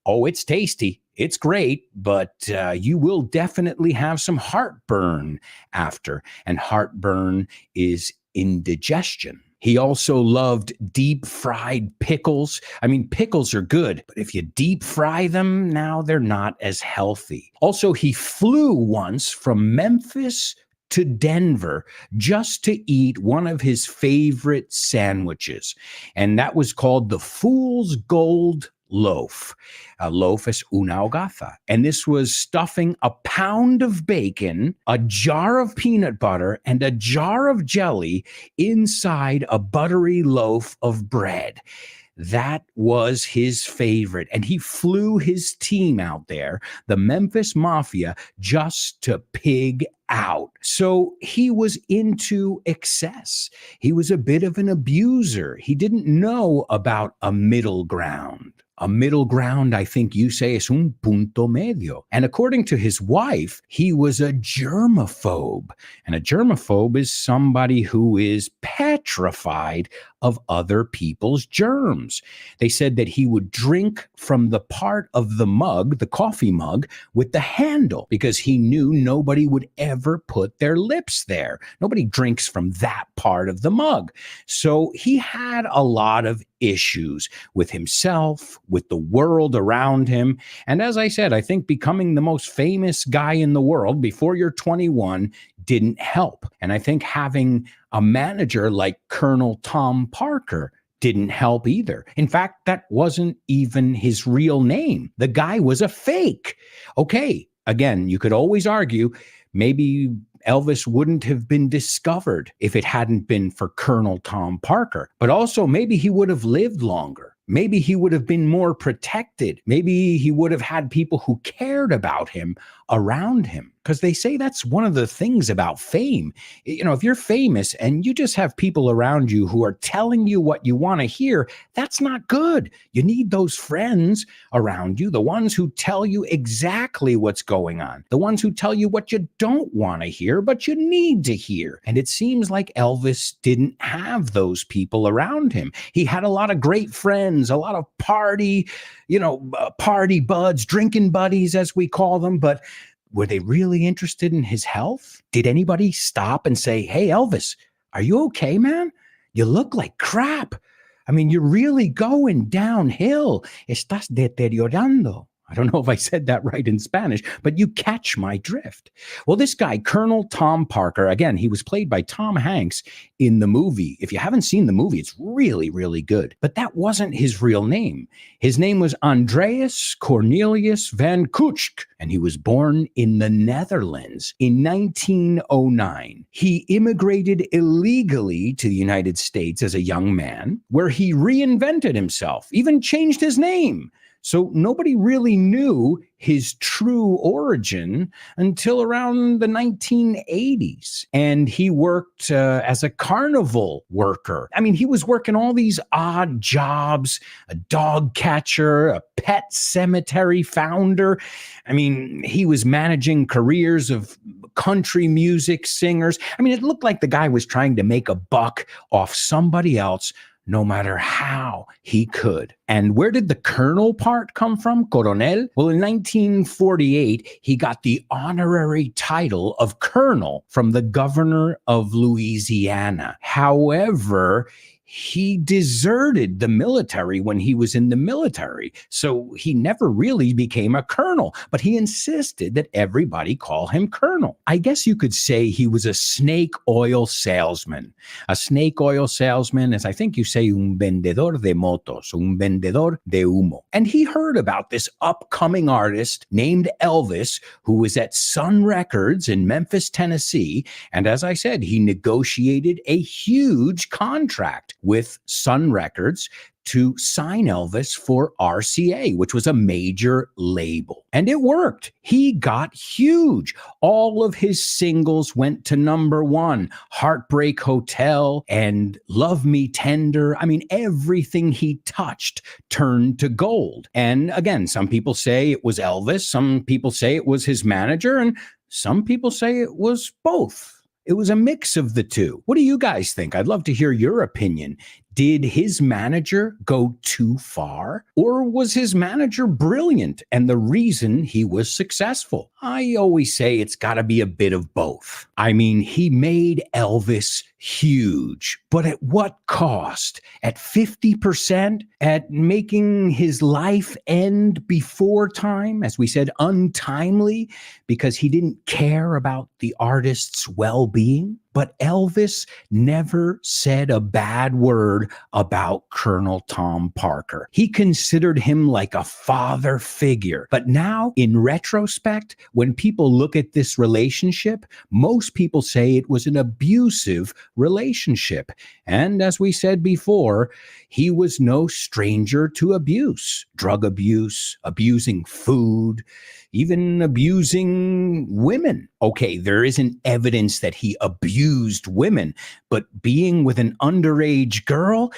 Oh, it's tasty. It's great, but you will definitely have some heartburn after. And heartburn is indigestion. He also loved deep fried pickles. I mean, pickles are good, but if you deep fry them, now they're not as healthy. Also, he flew once from Memphis to Denver just to eat one of his favorite sandwiches, and that was called the Fool's Gold loaf. A loaf is una hogaza. And this was stuffing a pound of bacon, a jar of peanut butter, and a jar of jelly inside a buttery loaf of bread. That was his favorite. And he flew his team out there, the Memphis Mafia, just to pig out. So he was into excess. He was a bit of an abuser. He didn't know about a middle ground. A middle ground, I think you say, es un punto medio. And according to his wife, he was a germaphobe. And a germaphobe is somebody who is petrified of other people's germs. They said that he would drink from the part of the mug, the coffee mug, with the handle, because he knew nobody would ever put their lips there. Nobody drinks from that part of the mug. So he had a lot of issues with himself, with the world around him. And as I said, I think becoming the most famous guy in the world before you're 21 didn't help. And I think having a manager like Colonel Tom Parker didn't help either. In fact, that wasn't even his real name. The guy was a fake. Okay, again, you could always argue, Maybe Elvis wouldn't have been discovered if it hadn't been for Colonel Tom Parker. But also, maybe he would have lived longer. Maybe he would have been more protected. Maybe he would have had people who cared about him around him. Because they say that's one of the things about fame. You know, if you're famous and you just have people around you who are telling you what you want to hear, that's not good. You need those friends around you, the ones who tell you exactly what's going on, the ones who tell you what you don't want to hear, but you need to hear. And it seems like Elvis didn't have those people around him. He had a lot of great friends, a lot of party buds, drinking buddies, as we call them, but were they really interested in his health? Did anybody stop and say, hey, Elvis, are you okay, man? You look like crap. I mean, you're really going downhill. Estás deteriorando. I don't know if I said that right in Spanish, but you catch my drift. Well, this guy, Colonel Tom Parker, again, he was played by Tom Hanks in the movie. If you haven't seen the movie, it's really, really good. But that wasn't his real name. His name was Andreas Cornelius van Kuchk, and he was born in the Netherlands in 1909. He immigrated illegally to the United States as a young man, where he reinvented himself, even changed his name. So nobody really knew his true origin until around the 1980s. And he worked as a carnival worker. I mean, he was working all these odd jobs, a dog catcher, a pet cemetery founder. I mean, he was managing careers of country music singers. I mean, it looked like the guy was trying to make a buck off somebody else, no matter how he could. And where did the colonel part come from? Coronel? Well, in 1948, he got the honorary title of colonel from the governor of Louisiana. However, he deserted the military when he was in the military. So he never really became a colonel, but he insisted that everybody call him colonel. I guess you could say he was a snake oil salesman. A snake oil salesman is, I think you say, un vendedor de motos, un vendedor de humo. And he heard about this upcoming artist named Elvis, who was at Sun Records in Memphis, Tennessee. And as I said, he negotiated a huge contract with Sun Records to sign Elvis for RCA, which was a major label. And it worked. He got huge. All of his singles went to #1, Heartbreak Hotel and Love Me Tender. I mean, everything he touched turned to gold. And again, some people say it was Elvis, some people say it was his manager, and some people say it was both. It was a mix of the two. What do you guys think? I'd love to hear your opinion. Did his manager go too far? Or was his manager brilliant and the reason he was successful? I always say it's got to be a bit of both. I mean, he made Elvis huge, but at what cost? At 50%? At making his life end before time? As we said, untimely, because he didn't care about the artist's well-being? But Elvis never said a bad word about Colonel Tom Parker. He considered him like a father figure. But now, in retrospect, when people look at this relationship, most people say it was an abusive relationship. And as we said before, he was no stranger to abuse, drug abuse, abusing food, even abusing women. Okay, there isn't evidence that he abused women, but being with an underage girl,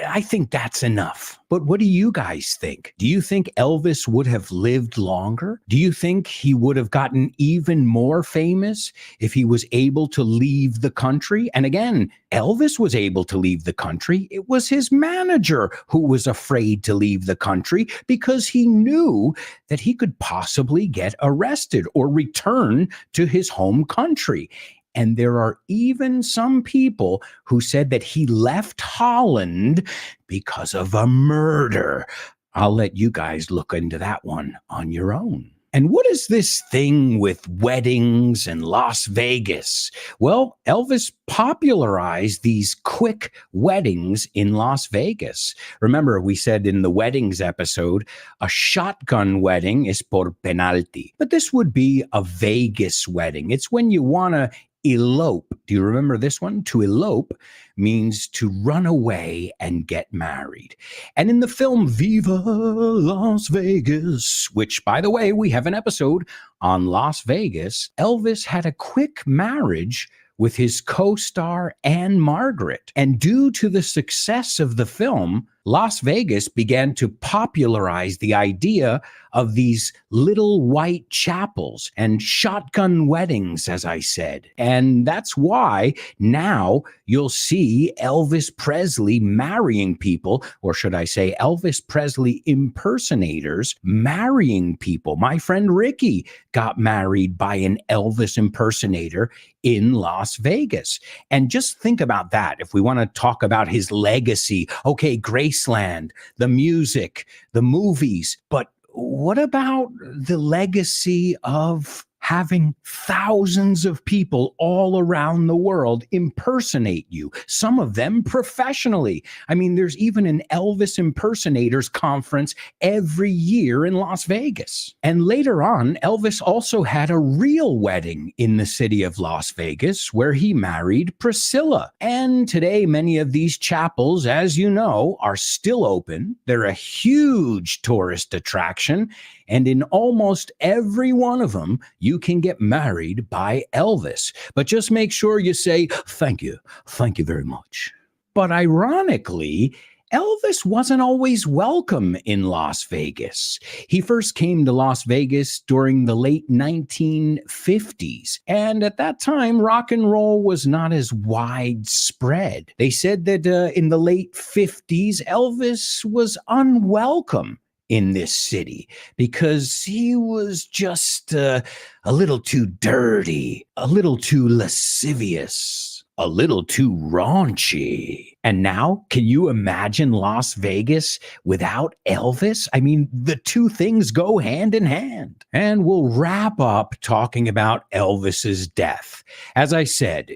I think that's enough. But what do you guys think? Do you think Elvis would have lived longer? Do you think he would have gotten even more famous if he was able to leave the country? And again, Elvis was able to leave the country. It was his manager who was afraid to leave the country because he knew that he could possibly get arrested or return to his home country. And there are even some people who said that he left Holland because of a murder. I'll let you guys look into that one on your own. And what is this thing with weddings and Las Vegas? Well, Elvis popularized these quick weddings in Las Vegas. Remember, we said in the weddings episode, a shotgun wedding is por penalti. But this would be a Vegas wedding. It's when you want to elope. Do you remember this one? To elope means to run away and get married. And in the film Viva Las Vegas, which, by the way, we have an episode on Las Vegas, Elvis had a quick marriage with his co-star Anne Margaret. And due to the success of the film, Las Vegas began to popularize the idea of these little white chapels and shotgun weddings, as I said. And that's why now you'll see Elvis Presley marrying people, or should I say Elvis Presley impersonators marrying people. My friend Ricky got married by an Elvis impersonator in Las Vegas. And just think about that. If we want to talk about his legacy, okay, Graceland, the music, the movies, but what about the legacy of having thousands of people all around the world impersonate you, some of them professionally? I mean, there's even an Elvis impersonators conference every year in Las Vegas. And later on, Elvis also had a real wedding in the city of Las Vegas where he married Priscilla. And today, many of these chapels, as you know, are still open. They're a huge tourist attraction. And in almost every one of them, you can get married by Elvis. But just make sure you say, thank you very much. But ironically, Elvis wasn't always welcome in Las Vegas. He first came to Las Vegas during the late 1950s. And at that time, rock and roll was not as widespread. They said that in the late 50s, Elvis was unwelcome in this city because he was just a little too dirty, a little too lascivious, a little too raunchy. And now, can you imagine Las Vegas without Elvis? I mean, the two things go hand in hand. And we'll wrap up talking about Elvis's death. As I said,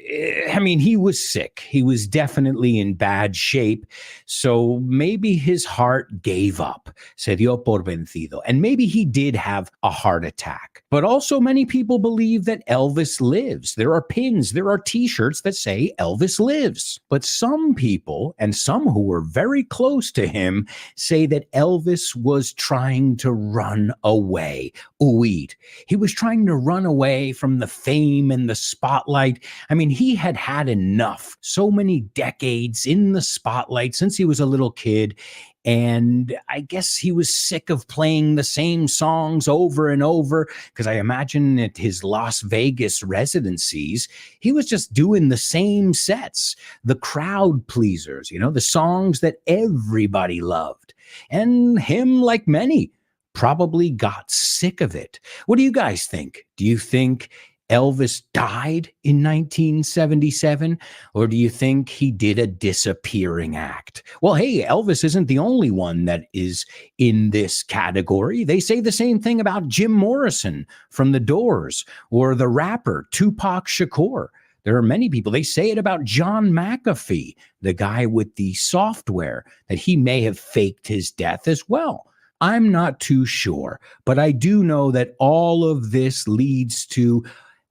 I mean, he was sick. He was definitely in bad shape. So maybe his heart gave up. Se dio por vencido. And maybe he did have a heart attack. But also many people believe that Elvis lives. There are pins, there are t-shirts that say Elvis lives. But some people, and some who were very close to him, say that Elvis was trying to run away. Huir. He was trying to run away from the fame and the spotlight. I mean, he had had enough. So many decades in the spotlight since he was a little kid. And I guess he was sick of playing the same songs over and over, because I imagine at his Las Vegas residencies, he was just doing the same sets, the crowd pleasers, you know, the songs that everybody loved. And him, like many, probably got sick of it. What do you guys think? Do you think Elvis died in 1977, or do you think he did a disappearing act? Well, hey, Elvis isn't the only one that is in this category. They say the same thing about Jim Morrison from The Doors, or the rapper Tupac Shakur. There are many people. They say it about John McAfee, the guy with the software, that he may have faked his death as well. I'm not too sure, but I do know that all of this leads to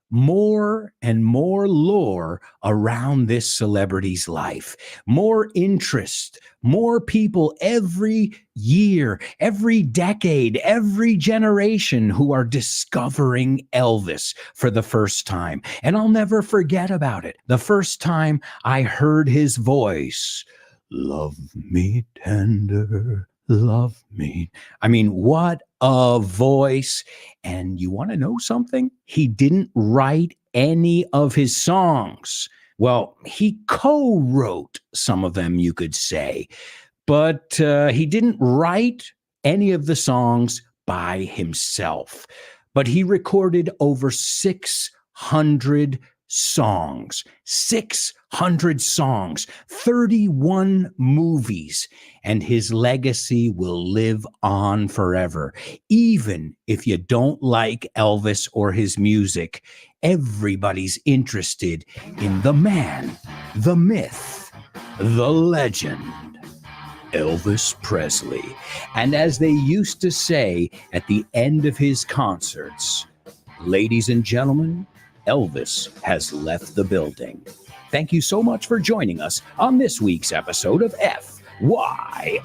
more and more lore around this celebrity's life, more interest, more people every year, every decade, every generation who are discovering Elvis for the first time. And I'll never forget about it. The first time I heard his voice, love me tender, love me. I mean, what a voice. And you want to know something? He didn't write any of his songs. Well, he co-wrote some of them, you could say, but he didn't write any of the songs by himself. But he recorded over 600 songs, 600 songs, 31 movies, and his legacy will live on forever. Even if you don't like Elvis or his music, everybody's interested in the man, the myth, the legend, Elvis Presley. And as they used to say at the end of his concerts, ladies and gentlemen, Elvis has left the building. Thank you so much for joining us on this week's episode of FYI.